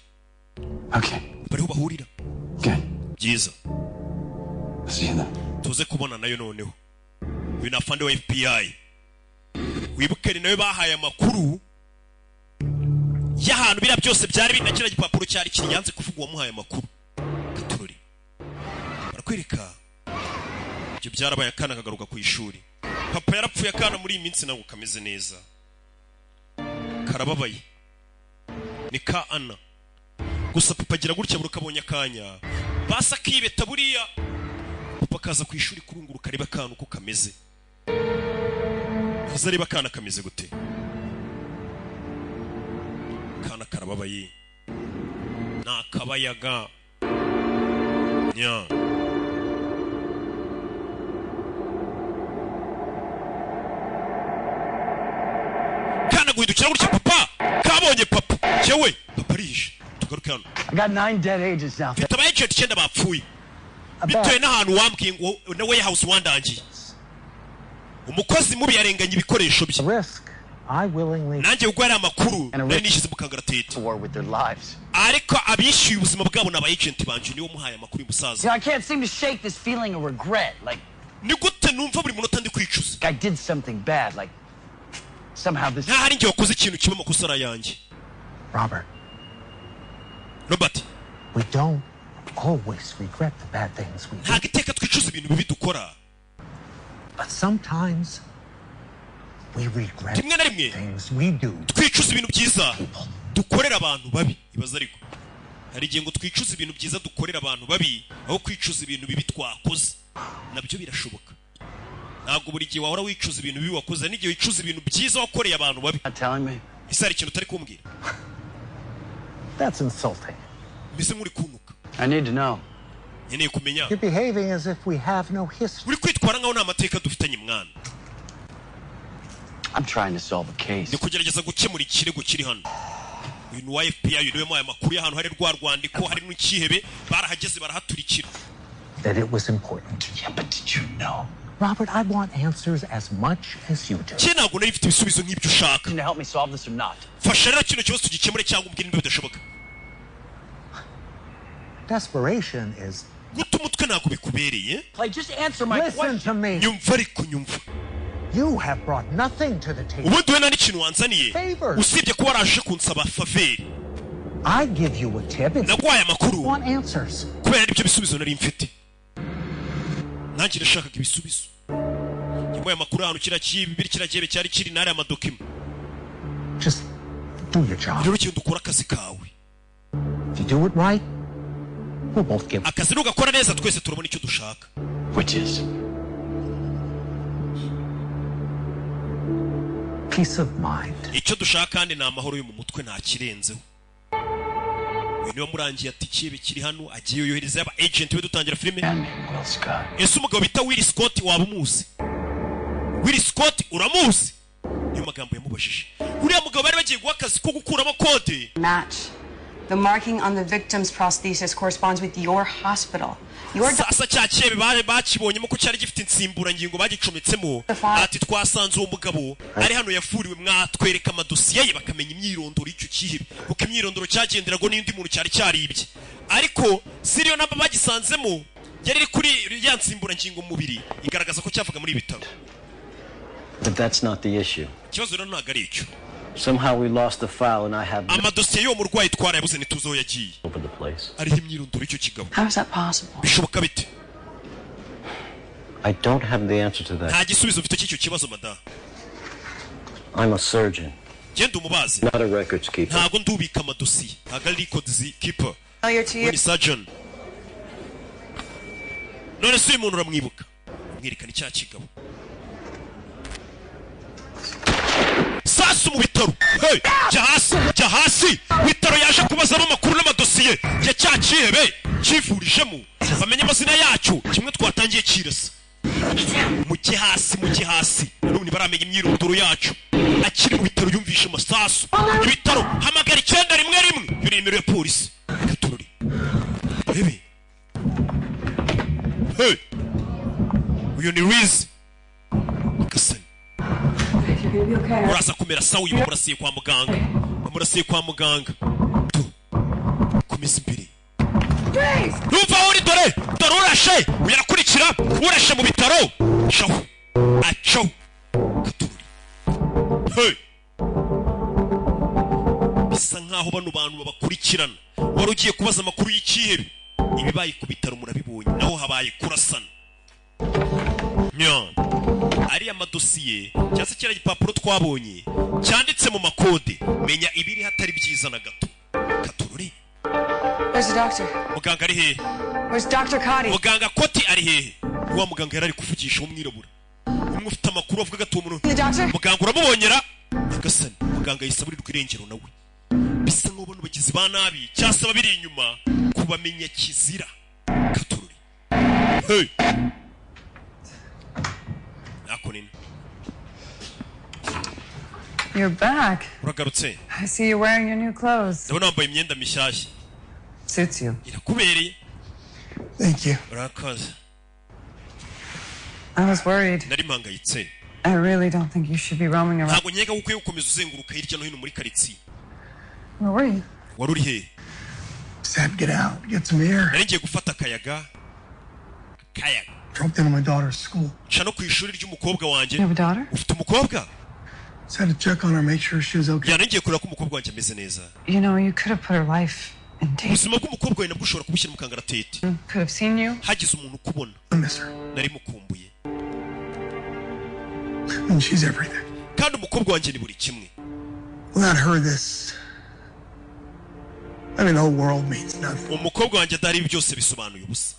Speaker 8: Okay.
Speaker 1: bariho bahurira.
Speaker 8: Good.
Speaker 1: byiza.
Speaker 8: See you then.
Speaker 1: tuze kubona nayo noneho uyu na fund wa FBI. wibuke ni nawe bahaye amakuru y'ahantu bira byose byari binakira gipapuro cyari kinyanze kuvuga uwamuhaye amakuru. katurori barakwereka ibyo byarabaye akana kagaruka ku ishuri. papa yarapfuye akana muri iyi minsi ntabwo kameze neza karababaye ni ka Ana. gusa papa agira gutya buri kabonye akanya basa kibeta buriya papa kaza ku ishuri kurunguruka areba akana uko kameze. kaza areba akana kameze gute. kana karababaye nakabayaga nya. kana guhindukira gutya papa kabonye papa cyewe papa rishe tugaruke hano.
Speaker 11: I got 9 dead agents now.
Speaker 1: mfite abayagenti 9 bapfuye bitewe n'ahantu wambwiye ngo na warehouse wandangiye. umukozi mubi yarenganye ibikoresho bye. nanjye ubwo ari amakuru nari nishyize mu kangaratete ariko abishyuye ubuzima bwabo ni abayagenti banje niwo muhaye amakuru y'umusaza.
Speaker 11: I can't seem to shake this feeling of regret. Like
Speaker 1: ni gute numva buri munota ndi kwicuza.
Speaker 11: I did something bad. Like somehow this.
Speaker 1: ntahari njye wakoze ikintu kiba amakosa ari ayanjye. Robert.
Speaker 12: We don't always regret the bad things we do.
Speaker 1: ntabwo iteka twicuza ibintu bibi dukora.
Speaker 12: But sometimes we regret
Speaker 1: rimwe na rimwe
Speaker 12: things we do.
Speaker 1: twicuza ibintu byiza dukorera abantu babi. ibaza ariko hari igihe ngo twicuza ibintu byiza dukorera abantu babi aho kwicuza ibintu bibi twakoze nabyo birashoboka ntabwo buri gihe wahora wicuza ibintu bibi wakoze n'igihe wicuza ibintu byiza wakoreye abantu babi ese hari ikintu utari kumbwira
Speaker 12: That's insulting.
Speaker 1: mbese muri kunuka
Speaker 8: I need to know.
Speaker 1: nkeneye kumenya
Speaker 12: You're behaving as if we have no history.
Speaker 1: uri kwitwara nkaho nta mateka dufitanye mwana
Speaker 8: I'm trying to solve a case.
Speaker 1: ni kugerageza gukemura ikirego kiri hano uyu ni wa FBI yuriwemo aya makuru y'ahantu hari rwa rwandiko hari n'ikihebe barahageze barahaturikira
Speaker 12: That it was important.
Speaker 8: Yeah, but did you know?
Speaker 12: Robert, I want answers as much as you do.
Speaker 1: cye ntabwo nari mfite ibisubizo nk'ibyo ushaka
Speaker 8: Can you help me solve this or not?
Speaker 1: fasha rero kino kibazo tugikemure cyangwa umbwire niba bidashoboka
Speaker 12: Desperation is...
Speaker 1: guta umutwe ntabwo bikubereye
Speaker 8: Like, just answer my
Speaker 12: Listen
Speaker 8: question.
Speaker 12: to me.
Speaker 1: nyumva ariko nyumva
Speaker 12: You have brought nothing to the table.
Speaker 1: ubundi we nta n'ikintu wanzaniye
Speaker 12: Favors.
Speaker 1: usibye kuba waraje kunsaba faveri
Speaker 12: I give you a tip. It's
Speaker 1: naguhaye amakuru
Speaker 12: want answers.
Speaker 1: kubera aribyo bisubizo nari mfite nanjye nashakaga ibisubizo yamuhaye amakuru ahantu kiriya kibiri kiriya gihebe cyari kiri n'ariya amadokima
Speaker 12: Just do your job.
Speaker 1: rero ugenda ukora akazi kawe
Speaker 12: If you do it right, we'll both get...
Speaker 1: akazi nugakora neza twese turabona icyo dushaka
Speaker 8: Which is?
Speaker 12: Peace of mind.
Speaker 1: icyo dushaka kandi ni amahoro yo mu mutwe nta kirenzeho uyu niwe murangiye ati ikihebe kiri hano agiye yohereza y'aba agent we dutangira filime
Speaker 8: Will Scott.
Speaker 1: ese umugabo bita Will Scott waba umuzi Will Scott uramuzi niyo magambo yamubajije uriya mugabo bari bagiye guha akazi ko gukuramo kode
Speaker 9: Match. The marking on the victim's prosthesis corresponds with your hospital. Your
Speaker 1: sasa cya kihebe bakibonyemo ko cyari gifite insimburangingo bagicometsemo ati twasanze uwo mugabo ari hano yafuriwe mwatwereka amadosiye ye bakamenya imyirondoro y'icyo kihebe kuko imyirondoro cyagenderago n'indi muntu cyari cyaribye ariko siriyo namba bagisanzemo yari iri kuri ya nsimburangingo mu mubiri igaragaza ko cyavuga muri ibi bitaro
Speaker 13: But that's not the issue.
Speaker 1: ikibazo rero ntabwo ari icyo
Speaker 13: Somehow we lost the file and I have
Speaker 1: amadosiye y'uwo murwayi twarayabuze ntituzi aho yagiye
Speaker 13: over the place.
Speaker 1: ariho imyirondoro y'icyo kigabo
Speaker 9: How is that possible?
Speaker 1: bishoboka bite
Speaker 13: I don't have the answer to that.
Speaker 1: nta gisubizo mfite cy'icyo kibazo madamu
Speaker 13: I'm a surgeon,
Speaker 1: genda umubazi
Speaker 13: not a records keeper.
Speaker 1: ntabwo ndubika amadosiye ntabwo ari records keeper
Speaker 9: Failure to
Speaker 1: we ni surgeon none se uyu muntu uramwibuka mwerekana icya kigabo sasa mu bitaro hey jya hasi bitaro yaje kubazamo amakuru n'amadosiye ya cya kihebe kivurijemo bamenye amazina yacyo kimwe twatangiye kirasa mujye hasi n'ubu ntibaramenya imyirondoro yacu akiri mu bitaro yumvishe amasasu ibitaro hamagara 911 iyo ni nimero ya polisi gatururi bebe hey uyu ni Riz Kasani uraza kumera sawa uyu bamurasiye kwa muganga komeza imbere numva aho uri dore urashe uyarakurikira urashe mu bitaro shaho acaho gatururi hey bisa nkaho bano bantu babakurikirana wari ugiye kubaza amakuru y'ikihebe ibibaye ku bitaro murabibonye naho habaye kurasana ariya amadosiye cyangwa se kiriya gipapuro twabonye cyanditse mu makode menya ibiri hatari byiza na gato katururi muganga ari hehe muganga koti ari hehe wa muganga yari ari kuvugisha w'umwirabura umwe ufite amakuru avuga ati uwo muntu muganga uramubonyera nyagasani muganga yisaburirwa irengero nawe bisa nk'ubu bano bagizi ba nabi cyangwa se babiri inyuma kubamenya kizira katururi hey
Speaker 5: You're back.
Speaker 1: uragarutse
Speaker 5: I see you wearing your new clothes.
Speaker 1: ndabona wambaye imyenda mishyashya
Speaker 5: Suits you.
Speaker 1: irakubereye
Speaker 7: Thank you.
Speaker 1: urakoze
Speaker 5: I was worried.
Speaker 1: nari mpangayitse
Speaker 5: I really don't think you should be roaming around.
Speaker 1: ntabwo nkeka ko ukwiye gukomeza uzenguruka hirya no hino muri karitsiye
Speaker 5: Where were you?
Speaker 1: wari uri hehe
Speaker 7: Said get out, get some air.
Speaker 1: nari ngiye gufata akayaga
Speaker 7: Dropped into my daughter's school.
Speaker 1: nca no ku ishuri ry'umukobwa wanjye
Speaker 5: You have a daughter?
Speaker 1: ufite umukobwa
Speaker 7: Just had to check on her, make sure she was okay.
Speaker 1: nari ngiye kureba ko umukobwa wanjye ameze neza
Speaker 5: You know, you could have put her life in danger.
Speaker 1: ubuzima bw'umukobwa wawe nabwo ushobora kubushyira mu kangaratete
Speaker 5: Could have seen you.
Speaker 1: hagize umuntu ukubona
Speaker 7: I miss her.
Speaker 1: nari mukumbuye
Speaker 7: And she's everything.
Speaker 1: kandi umukobwa wanjye ni buri kimwe
Speaker 7: Without her, this I mean, the whole world means nothing.
Speaker 1: umukobwa wanjye adahari byose bisobanuye ubusa.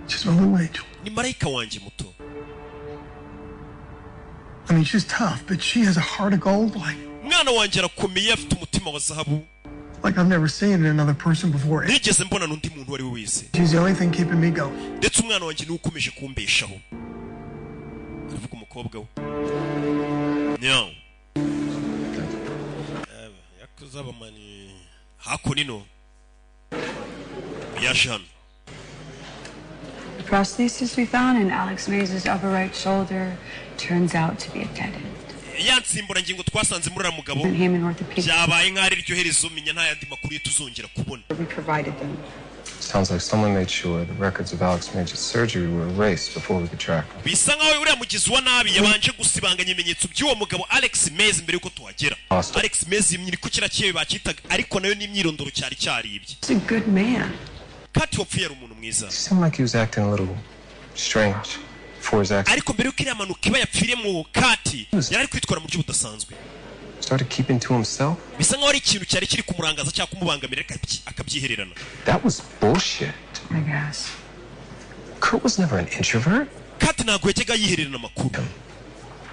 Speaker 7: She's my little angel.
Speaker 1: Ni marayika wanjye muto.
Speaker 7: I mean, she's tough, but she has a heart of gold,
Speaker 1: mwana wanjye arakomeye afite umutima wa zahabu.
Speaker 7: Like I've never seen in another person before.
Speaker 1: nigeze mbona n'undi muntu wari wese.
Speaker 7: She's the only thing keeping me going.
Speaker 1: ndetse umwana wanjye ni ukomeje kumbeshaho. aravuga umukobwa we. nyawo. yakuza abamani hako nino. yaje hano.
Speaker 9: The prosthesis we found in Alex Mays' upper right shoulder turns out to be a dead end.
Speaker 1: yansimbura ngingo twasanze muri ramugabo byabaye nk'ari ryo herezo minya nta yandi makuru ye tuzongera kubona.
Speaker 4: Sounds like someone made sure the records of Alex Mays' surgery were erased before we could track him.
Speaker 1: bisa nkaho uriya mugizi wa nabi yabanje gusibanganya ibimenyetso by'uwo mugabo Alex Mays mbere yuko tuhagera. Alex Mays yimyiri ku kira kiye bakitaga ariko nayo ni imyirondoro cyari cyaribye.
Speaker 9: He's a good man.
Speaker 1: Kati wapfuye ari umuntu mwiza.
Speaker 4: Seemed like he was acting a little strange before his accident.
Speaker 1: ariko mbere yuko iriya manuka iba yapfiremo Kati yari ari kwitwara mu buryo budasanzwe.
Speaker 4: Started keeping to himself.
Speaker 1: bisa nkaho ari ikintu cyari kiri kumurangaza cyangwa kumubangamira akabyihererana.
Speaker 4: That was bullshit.
Speaker 9: I guess.
Speaker 4: Kurt was never an introvert.
Speaker 1: Kati ntabwo yajyaga yihererana amakuru.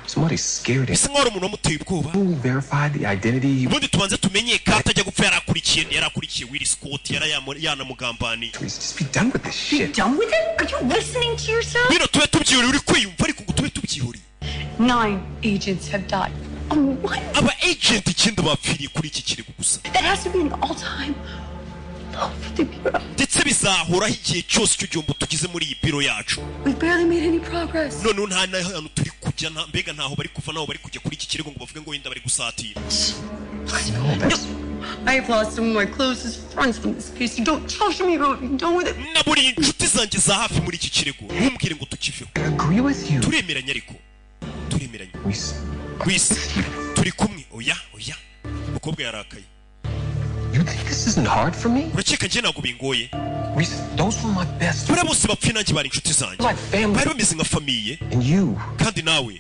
Speaker 4: Somebody scared him.
Speaker 1: bisa nkaho ari umuntu wamuteye ubwoba.
Speaker 4: Who verified the identity?
Speaker 1: ubundi tubanze tumenye Kati ajya gupfa yarakurikiye Will Scott yanamugambaniye.
Speaker 4: Just be done with this shit.
Speaker 9: Done with it? Are you listening to yourself?
Speaker 1: bino tube tubyihoreye uri kwiyumva ariko ngo tube tubyihoreye.
Speaker 9: 9 agents have died. What?
Speaker 1: aba agent icyenda bapfiriye kuri iki kirego gusa.
Speaker 9: That has to be an all-time.
Speaker 1: ndetse bizahoraho igihe cyose icyo gihombo tugize muri iyi biro yacu.
Speaker 9: We've barely made any progress.
Speaker 1: noneho nta hantu turi kujya mbega ntaho bari kuva naho bari kujya kuri iki kirego ngo bavuge ngo wenda bari gusatira.
Speaker 9: I have lost some of my closest friends from this case. You don't trust me about being done with it.
Speaker 1: naburiye inshuti zanjye za hafi muri iki kirego ntumbwire ngo tukiveho.
Speaker 4: Agree with you.
Speaker 1: turemeranya ariko turemeranya. wisi turi kumwe. oya umukobwa yarakaye.
Speaker 4: You think this isn't hard for me?
Speaker 1: urakeka njye ntabwo bingoye.
Speaker 4: Those were my best.
Speaker 1: buriya bose bapfuye nanjye bari inshuti zanjye. bari bameze nka famiye.
Speaker 4: And you.
Speaker 1: kandi nawe.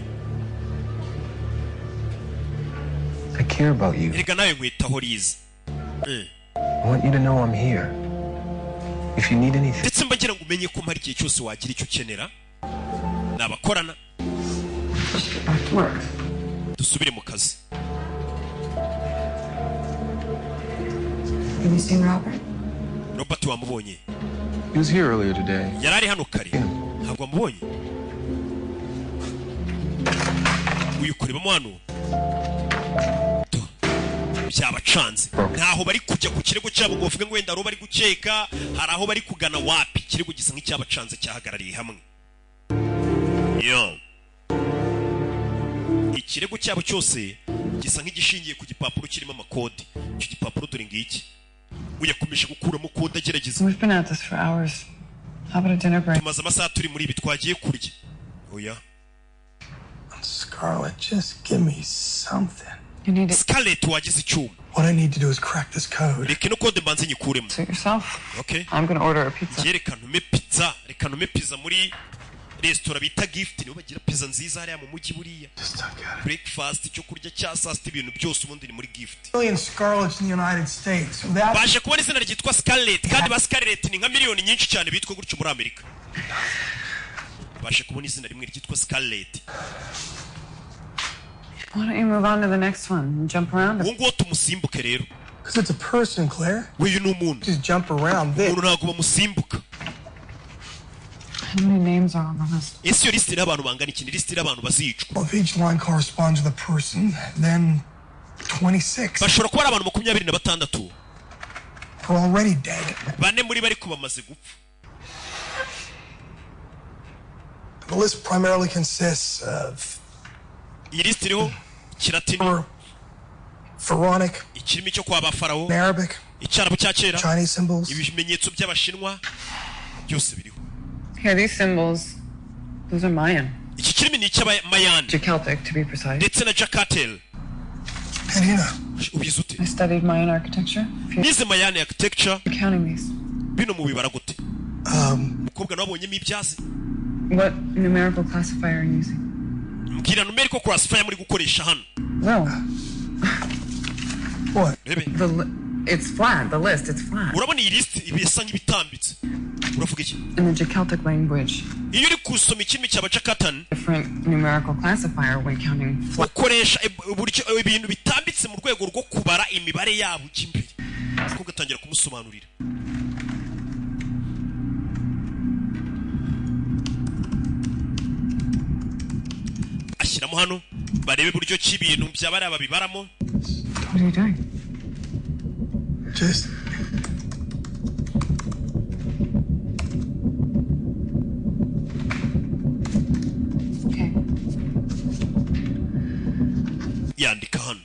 Speaker 4: I care about you.
Speaker 1: erega nawe nkwitaho Liz.
Speaker 4: I want you to know I'm here. If you need anything.
Speaker 1: ndetse mba ngira ngo umenye ko mpari igihe cyose wagira icyo ukenera. nabakorana. dusubire mu kazi.
Speaker 9: Have you seen Robert?
Speaker 1: Robert wamubonye.
Speaker 4: He was here earlier today.
Speaker 1: yari ari hano kare. ntabwo wamubonye. uyu kurebamo hano. byabacanze. ntaho bari kujya ku kirego cyabo ngo bavuge ngo wenda bari gukeka hari aho bari kugana wapi. ikirego gisa nk'icyabacanze cyahagarariye hamwe. ikirego cyabo cyose gisa nk'igishingiye ku gipapuro kirimo amakode. icyo gipapuro dore ngiki. uyakomeje gukuramo kode agerageza.
Speaker 5: We've been at this for hours. How about a dinner break?
Speaker 1: tumaze amasaha turi muri ibi twagiye kurya. oya.
Speaker 7: Scarlett, just give me something.
Speaker 5: You need it.
Speaker 1: Scarlett wagize icyuma.
Speaker 7: What I need to do is crack this code.
Speaker 1: reka ino kode mbanze nyikuremo.
Speaker 5: Suit yourself.
Speaker 1: Okay.
Speaker 5: I'm gonna order a pizza.
Speaker 1: reka ntume pizza muri resitora bita gift. nibo bagira pizza nziza hariya mu mujyi buriya. breakfast icyo kurya cya saa sita ibintu byose ubundi ni muri gift.
Speaker 7: Million Scarletts in the United States.
Speaker 1: baje kubona izina ryitwa Scarlett kandi ba Scarlett ni nka miliyoni nyinshi cyane bitwa gutyo muri Amerika. baje kubona izina rimwe ryitwa Scarlett.
Speaker 5: Why don't you move on to the next one and jump around?
Speaker 1: uwo nguwo tumusimbuke rero.
Speaker 7: Because it's a person, Claire.
Speaker 1: uyu ni umuntu.
Speaker 7: Just jump around this.
Speaker 1: umuntu ntabwo bamusimbuka.
Speaker 5: How many names are on the list?
Speaker 1: ese iyo lisiti y'abantu bangana iki? ni lisiti y'abantu bazicwa.
Speaker 7: Well, if each line corresponds with a person, then 26.
Speaker 1: bashobora kuba ari abantu 26.
Speaker 7: Are already dead.
Speaker 1: bane muri bari ko bamaze gupfa.
Speaker 7: The list primarily consists of
Speaker 1: iyi lisiti iriho Kilatini,
Speaker 7: Pharaonic,
Speaker 1: ikirimi cyo kwa ba Farawo,
Speaker 7: Arabic,
Speaker 1: icyarabu cya kera,
Speaker 7: Chinese symbols,
Speaker 1: ibimenyetso by'abashinwa byose biriho.
Speaker 5: Here, these symbols, those are Mayan.
Speaker 1: iki kirimi ni icy'Abamayani
Speaker 5: Celtic, to be precise.
Speaker 1: ndetse na Jakatel. ubizi ute?
Speaker 5: I studied Mayan architecture.
Speaker 1: nize Mayan architecture.
Speaker 5: Counting these.
Speaker 1: bino mu bibara gute? umukobwa nabonyemo ibyazi.
Speaker 5: What numerical classifier are you using?
Speaker 1: mbwira numerical classifier muri gukoresha hano.
Speaker 5: Well.
Speaker 7: What?
Speaker 1: Rebe.
Speaker 5: It's flat. The list, it's flat.
Speaker 1: urabona iyi list ibisa nk'ibitambitse uravuga iki
Speaker 5: In the Celtic language,
Speaker 1: iyo uri kusoma ikimi cy'abacakatani
Speaker 5: different numerical classifier when counting flat.
Speaker 1: ukoresha uburyo ibintu bitambitse mu rwego rwo kubara imibare yabo cy'imbere ko gatangira kumusobanurira ashyiramo hano barebe buryo cy'ibintu byabari ababibaramo.
Speaker 5: What are you doing?
Speaker 7: Just
Speaker 5: Okay.
Speaker 1: yandika hano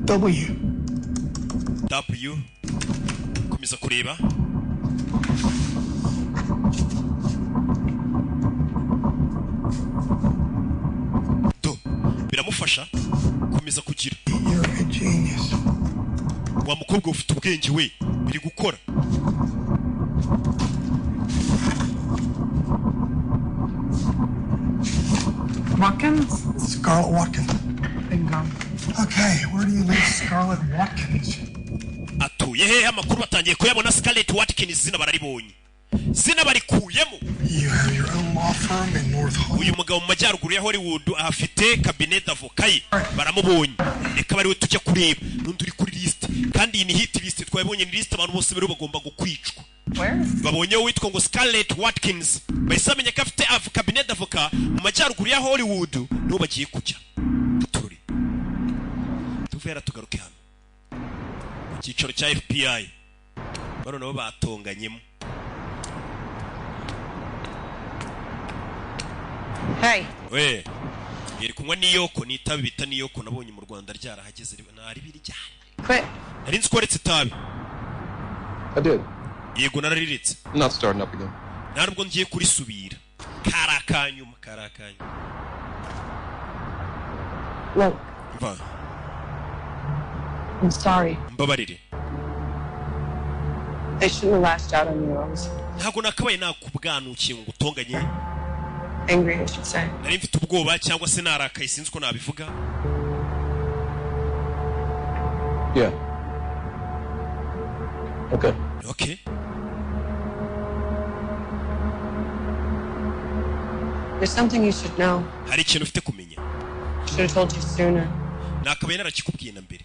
Speaker 1: W komeza kureba to biramufasha komeza kugira wa mukobwa ufite ubwenge we biri gukora
Speaker 5: Watkins?
Speaker 7: Scarlett Watkins.
Speaker 5: Bingo.
Speaker 7: Okay, where do you live, Scarlett Watkins?
Speaker 1: atuye hehe amakuru batangiye kuyabona Scarlett Watkins zina bararibonye zina barikuyemo.
Speaker 7: You have your own law firm in North Hollywood.
Speaker 1: uyu mugabo mu majyaruguru ya Hollywood ahafite cabinet d'avocat ye baramubonye reka bari we tujya kureba n'undi uri kuri list kandi iyi ni hit list twabonye ni list abantu bose bari bagomba gukwicwa babonye witwa ngo Scarlett Watkins bayisamenya ko afite cabinet d'avocat mu majyaruguru ya Hollywood niho bagiye kujya turi tuvera tugaruke hano mu cyicaro cya FBI bano nabo batonganyemo.
Speaker 6: Hey.
Speaker 1: We yeri kunywa niyoko nitabi bita niyoko nabonye mu Rwanda ryarahageze nari biri cyane.
Speaker 6: Quit.
Speaker 1: Nari nzikoretsa itabi.
Speaker 4: I did.
Speaker 1: Yego narariretse.
Speaker 4: Not starting up again.
Speaker 1: Narubwo ngiye kurisubira. Karakanyuma.
Speaker 6: Look.
Speaker 1: Va.
Speaker 6: I'm sorry.
Speaker 1: Mbabarire.
Speaker 6: I shouldn't have lashed out on you. I was
Speaker 1: Ntago nakabaye nakubwanukiye ngo utonganye.
Speaker 6: angry, I should say.
Speaker 1: Nari mfite ubwoba cyangwa se narakaye sinzi ko nabivuga.
Speaker 4: Yeah. Okay.
Speaker 1: Okay.
Speaker 6: There's something you should know.
Speaker 1: Hari ikintu ufite kumenya.
Speaker 6: Should have told you sooner.
Speaker 1: Nakabaye narakikubwiye na mbere.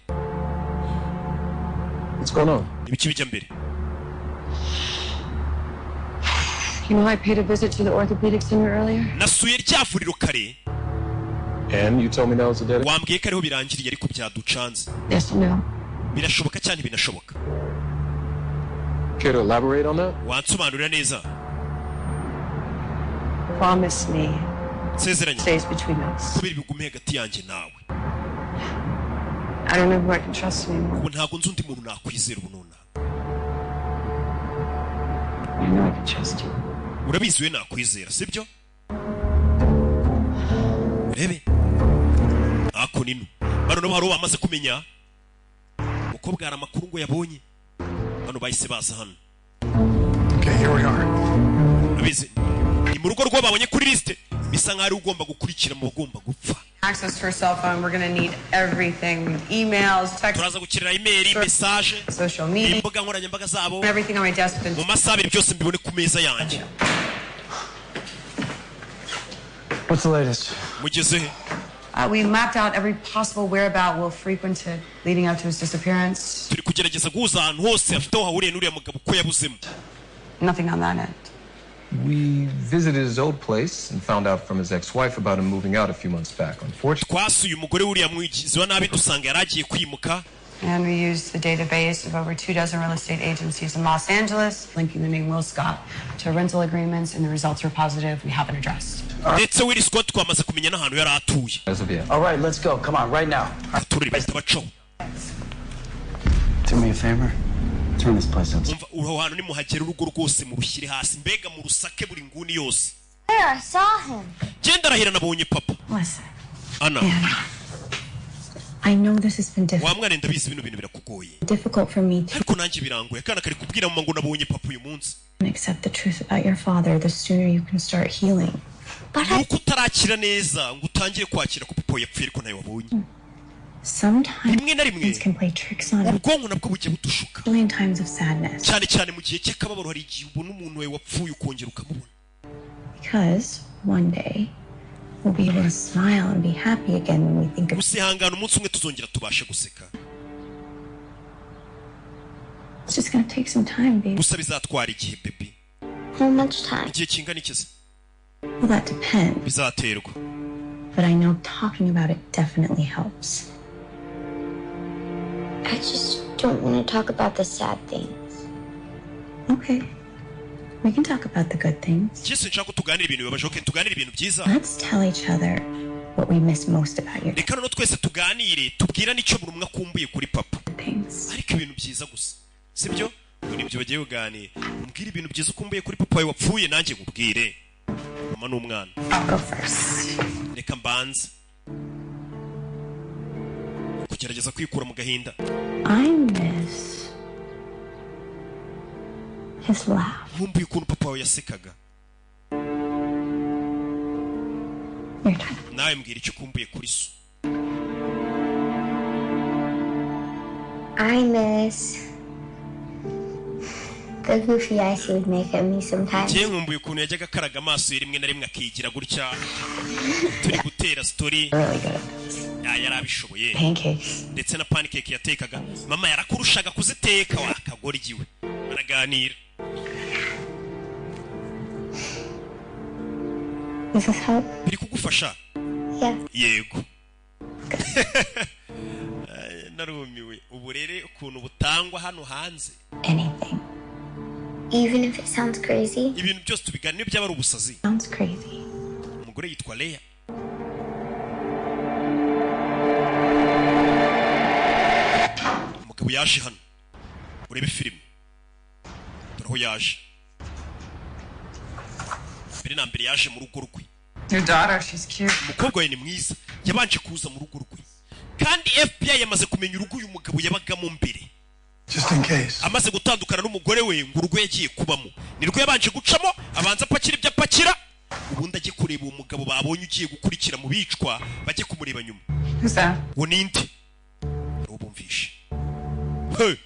Speaker 4: What's going on?
Speaker 1: Ibiki bijya mbere.
Speaker 6: You know, I paid a visit to the orthopedic center earlier.
Speaker 1: Nasuye ryavuriro kare.
Speaker 4: And you told me that was a dead end?
Speaker 1: Wambwiye ko ariho birangiriye ariko byaducanze.
Speaker 6: Yes and no.
Speaker 1: Birashoboka cyane binashoboka.
Speaker 4: Care to elaborate on that?
Speaker 1: Wansobanurira neza.
Speaker 6: Promise me.
Speaker 1: Sezeranye.
Speaker 6: Stays between us.
Speaker 1: Kubiri bigume hagati yanjye nawe.
Speaker 6: I don't know who I can trust anymore.
Speaker 1: Ubu ntago nzi undi muntu nakwizera ubu nona.
Speaker 6: I know I can trust you.
Speaker 1: Urabizi we nakwizera sibyo? Urebe. Ako nino. Bano no haro bamaze kumenya. Uko bwara amakuru ngo yabonye. Bano bahise baza hano.
Speaker 7: Okay, here we are.
Speaker 1: Urabizi. Ni mu rugo rwo babonye kuri liste. Bisa nk'ari ugomba gukurikira mu bagomba gupfa.
Speaker 9: Access to her cell phone, we're going to need everything. Emails, text,
Speaker 1: Turaza gukirira email, message,
Speaker 9: social media,
Speaker 1: imbuga nkoranyambaga zabo.
Speaker 9: everything on my desk.
Speaker 1: Mu masaha byose mbibone ku meza yanjye.
Speaker 11: What's the latest?
Speaker 1: Mugeze he?
Speaker 9: We mapped out every possible whereabout Will frequented leading up to his disappearance.
Speaker 1: Turi kugerageza guhuza ahantu hose afite aho hahuriye n'uriya mugabo ko yabuzemo.
Speaker 9: Nothing on that end.
Speaker 4: We visited his old place and found out from his ex-wife about him moving out a few months back. Unfortunately,
Speaker 1: Twasuye umugore w'uriya mwigizi wa nabi dusanga yaragiye kwimuka.
Speaker 9: And we used the database of over 24 real estate agencies in Los Angeles, linking the name Will Scott to rental agreements, and the results were positive. We have an address.
Speaker 1: Ndetse Will Scott twamaze kumenya n'ahantu yari atuye.
Speaker 4: as of yet.
Speaker 11: All right, let's go. Come on, right now.
Speaker 1: Aturire bahita bacaho.
Speaker 8: Do me a favor. Turn this place up.
Speaker 1: Umva uro hantu nimuhagera urugo rwose mu rushyire hasi mbega mu rusake buri nguni yose.
Speaker 10: There, I saw him.
Speaker 1: Genda rahira nabonye papa.
Speaker 9: Listen,
Speaker 1: Ana.
Speaker 14: I know this has been
Speaker 1: Wa mwana ndabizi bino bintu birakugoye.
Speaker 14: difficult for me to
Speaker 1: Ariko nanjye birangoye kana kari kubwira mama ngo nabonye papa uyu munsi.
Speaker 14: accept the truth about your father. The sooner you can start healing.
Speaker 1: Nuko utarakira neza ngo utangire kwakira ko papa yapfuye ariko nayo wabonye.
Speaker 14: Sometimes
Speaker 1: rimwe na rimwe
Speaker 14: things can play tricks on us.
Speaker 1: ubwonko nabwo bugiye budushuka
Speaker 14: In times of sadness.
Speaker 1: cyane cyane mu gihe cy'akababaro hari igihe ubona umuntu wawe wapfuye ukongera ukamubona
Speaker 14: Because one day we'll be able to smile and be happy again when we think of
Speaker 1: usihangana umunsi umwe tuzongera tubashe guseka
Speaker 14: It's just gonna take some time, baby.
Speaker 1: gusa bizatwara igihe baby
Speaker 10: How much time?
Speaker 1: igihe kingana iki se
Speaker 14: Well, that depends.
Speaker 1: bizaterwa
Speaker 14: But I know talking about it definitely helps.
Speaker 10: I just don't want to talk about the sad things.
Speaker 14: Okay. We can talk about the good things.
Speaker 1: cyese nshaka tuganira ibintu bibabaje okay tuganira ibintu byiza
Speaker 14: Let's tell each other what we miss most about your
Speaker 1: reka none twese tuganire tubwirane icyo buri umwe akumbuye kuri papa
Speaker 14: things.
Speaker 1: ariko ibintu byiza gusa sibyo ngo nibyo bagiye kuganira umbwire ibintu byiza ukumbuye kuri papa wawe wapfuye nanjye nkubwire mama n'umwana
Speaker 9: I'll go first.
Speaker 1: reka mbanze kugerageza kwikura mu gahinda
Speaker 14: I miss his laugh.
Speaker 1: nkumbuye ukuntu papa wawe yasekaga
Speaker 14: Your turn.
Speaker 1: nawe mbwira icyo ukumbuye kuri so
Speaker 10: I miss the goofy eyes he would make at me sometimes.
Speaker 1: njye nkumbuye ukuntu yajyaga akaraga amaso ye rimwe na rimwe akigira gutya turi gutera story
Speaker 14: Really good at this.
Speaker 1: yari abishoboye
Speaker 14: Pancakes.
Speaker 1: ndetse na pancake yatekaga mama yarakurushaga kuziteka wakagoryiwe baraganira
Speaker 10: Does this help?
Speaker 1: biri kugufasha
Speaker 10: Yeah.
Speaker 1: yego narumiwe uburere ukuntu butangwa hano hanze
Speaker 14: Anything.
Speaker 10: Even if it sounds crazy.
Speaker 1: ibintu byose tubiganira byaba ari ubusazi
Speaker 14: Sounds crazy.
Speaker 1: umugore yitwa Leya umugabo yaje hano urebe filime dore aho yaje mbere na mbere yaje mu rugo rwe
Speaker 5: Your daughter, she's cute.
Speaker 1: umukobwa we ni mwiza yabanje kuza mu rugo rwe kandi FBI yamaze kumenya urugo uyu mugabo yabagamo mbere
Speaker 3: Just in case.
Speaker 1: amaze gutandukana n'umugore we ngo urugo yagiye kubamo nirwo yabanje gucamo abanza apakira ibyo apakira ubundi ajye kureba uwo mugabo babonye ugiye gukurikira mu bicwa bajye kumureba nyuma
Speaker 5: Who's that?
Speaker 1: ngo ninde urubumvishe he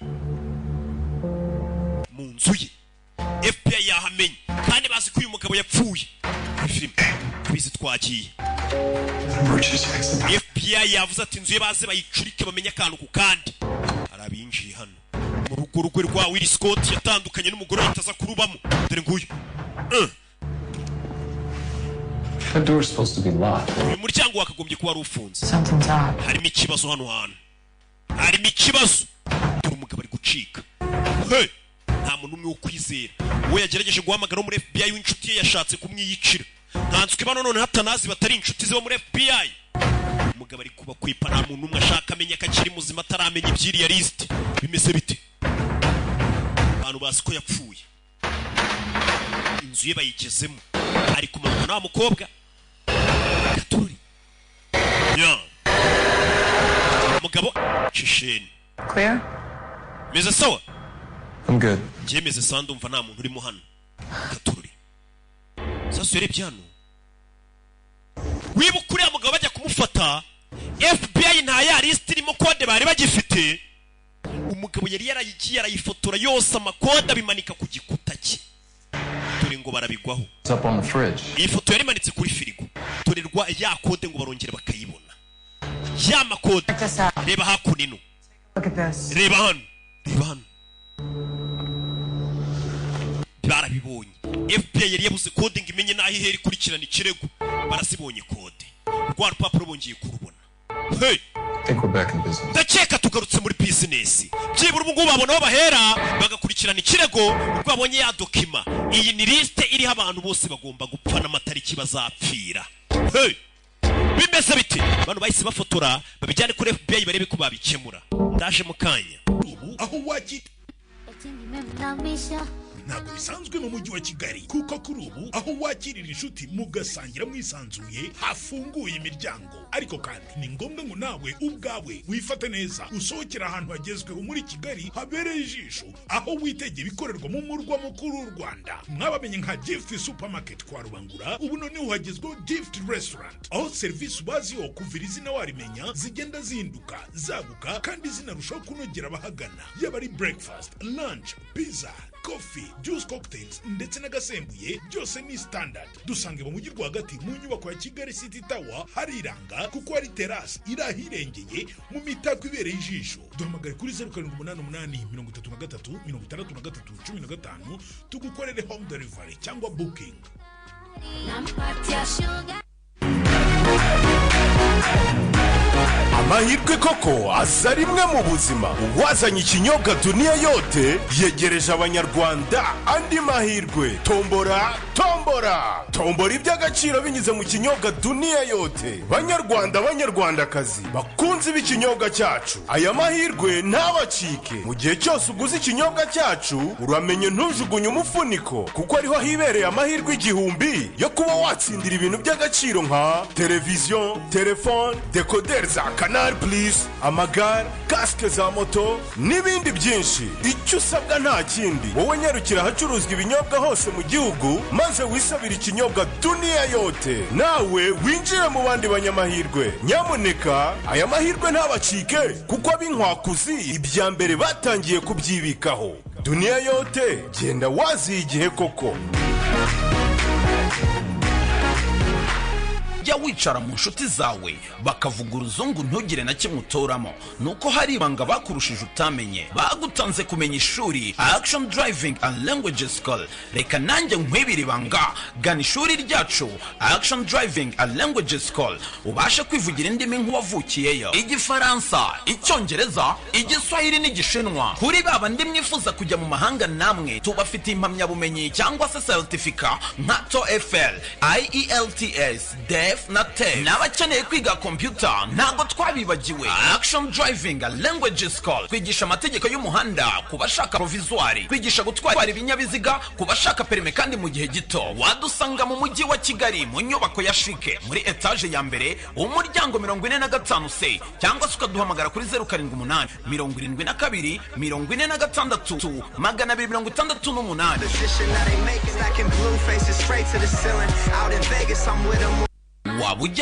Speaker 1: mu nzu ye FBI yahamenye kandi bazi ko uyu mugabo yapfuye muri filime tubizi twagiye
Speaker 3: Emergency exit.
Speaker 1: FBI yavuze ati inzu ye baze bayicurike bamenye akantu ku kandi hari abinjiye hano mu rugo rwe rwa Will Scott yatandukanye n'umugore we ataza kurubamo dore nguyu
Speaker 4: That door's supposed to be locked.
Speaker 1: uyu muryango wakagombye kuba ari ufunze
Speaker 9: Something's up.
Speaker 1: harimo ikibazo hano hantu harimo ikibazo dore umugabo ari gucika he nta muntu umwe wo kwizera uwo yagerageje guhamagara wo muri FBI w'inshuti ye yashatse kumwiyicira ntanswe bano none hatanazi batari inshuti ze bo muri FBI umugabo ari kuba kwipa nta muntu umwe ashaka amenya ko akiri muzima ataramenya iby'iriya lisiti bimeze bite abantu bazi ko yapfuye inzu ye bayigezemo ari kumanuka na wa mukobwa Katuri ya umugabo Shisheni
Speaker 5: Clear?
Speaker 1: meze sawa
Speaker 4: I'm good.
Speaker 1: njye meze sawa ndumva nta muntu urimo hano Katuri sasa urebye hano wibuka uriya mugabo bajya kumufata FBI nta ya lisiti irimo kode bari bagifite umugabo yari yarayigiye arayifotora yose amakode abimanika ku gikuta cye dore ngo barabigwaho
Speaker 4: It's up on the fridge.
Speaker 1: iyi foto yari imanitse kuri firigo turerwa ya kode ngo barongere bakayibona ya makode
Speaker 9: Check this out.
Speaker 1: reba hakuno ino
Speaker 9: Look at this.
Speaker 1: reba hano reba hano barabibonye FBI yari yabuze kode ngo imenye n'aho ihera ikurikirana ikirego barasibonye kode rwa rupapuro bongeye kurubona hey
Speaker 4: I think we're back in business.
Speaker 1: ndakeka tugarutse muri bizinesi byibura ubu ngubu babona aho bahera bagakurikirana ikirego ubwo babonye ya dokima iyi ni lisite iriho abantu bose bagomba gupfa n'amatariki bazapfira hey bimeze bite bano bahise bafotora babijyane kuri FBI barebe ko babikemura ndaje mu kanya
Speaker 2: aho wagiye
Speaker 15: ntabwo bisanzwe mu mujyi wa Kigali kuko kuri ubu aho wakirira inshuti mugasangira mwisanzuye hafunguye imiryango. Ariko kandi ni ngombwa ngo nawe ubwawe wifate neza usohokera ahantu hagezweho muri Kigali habereye ijisho, aho witegeye ibikorerwa mu murwa mukuru w'u Rwanda. Mwabamenye nka Gift Supermarket kwa Rubangura, ubu noneho hagezweho Gift Restaurant, aho serivisi ubaziho kuvira izina warimenya zigenda zihinduka zaguka kandi zinarushaho kunogera abahagana, yaba ari breakfast, lunch, pizza, coffee, juice cocktails ndetse n'agasembuye byose ni standard. Dusange mu mujyi rwagati mu nyubako ya Kigali City Tower, hariranga kuko hari terrace irahirengeye mu mitako ibereye ijisho. Duhamagare kuri 0788 tugukorere home delivery cyangwa booking.
Speaker 16: Amahirwe koko aza rimwe mu buzima. Uwazanye ikinyobwa Dunia yote yegereje abanyarwanda andi mahirwe. Tombora iby'agaciro binyuze mu kinyobwa Dunia yote. Banyarwanda banyarwandakazi bakunze b'ikinyobwa cyacu, aya mahirwe ntabacike. Mu gihe cyose uguze ikinyobwa cyacu uramenye ntujugunye umufuniko, kuko ariho hibereye amahirwe 1000 yo kuba watsindira ibintu by'agaciro nka televiziyo, telefone, decoder za Canal Plus, amagare, casque za moto n'ibindi byinshi. Icyo usabwa nta kindi, wowe nyarukira ahacuruzwa ibinyobwa hose mu gihugu maze wisabira ikinyobwa Dunia yote, nawe winjire mu bandi banyamahirwe. Nyamuneka aya mahirwe ntabacike, kuko ab'inkwakuzi ibya mbere batangiye kubyibikaho. Dunia yote, genda wazi igihe koko.
Speaker 17: Jya wicara mu nshuti zawe bakavuga uruzungu ntugire na kimwe utoramo, nuko hari ibanga bakurushije utamenye. Bagutanze kumenya ishuri Action Driving and Language School. Reka nanjye nkwibira ibanga, gana ishuri ryacu Action Driving and Language School ubashe kwivugira indimi nk'uwavukiyeyo: Igifaransa, Icyongereza, Igiswahili n'Igishinwa. Kuri baba ndi mwifuza kujya mu mahanga namwe tubafite impamyabumenyi cyangwa se certificate nka TOEFL, IELTS, na te n'abakeneye kwiga computer ntago twabibagiwe. Action Driving and Language School kwigisha amategeko y'umuhanda ku bashaka provisoire, kwigisha gutwara ibinyabiziga ku bashaka perime kandi mu gihe gito. Wadusanga mu mujyi wa Kigali mu nyubako ya Shike muri etage ya mbere umuryango 45C, cyangwa se ukaduhamagara kuri 078 72 46 268. Wabujya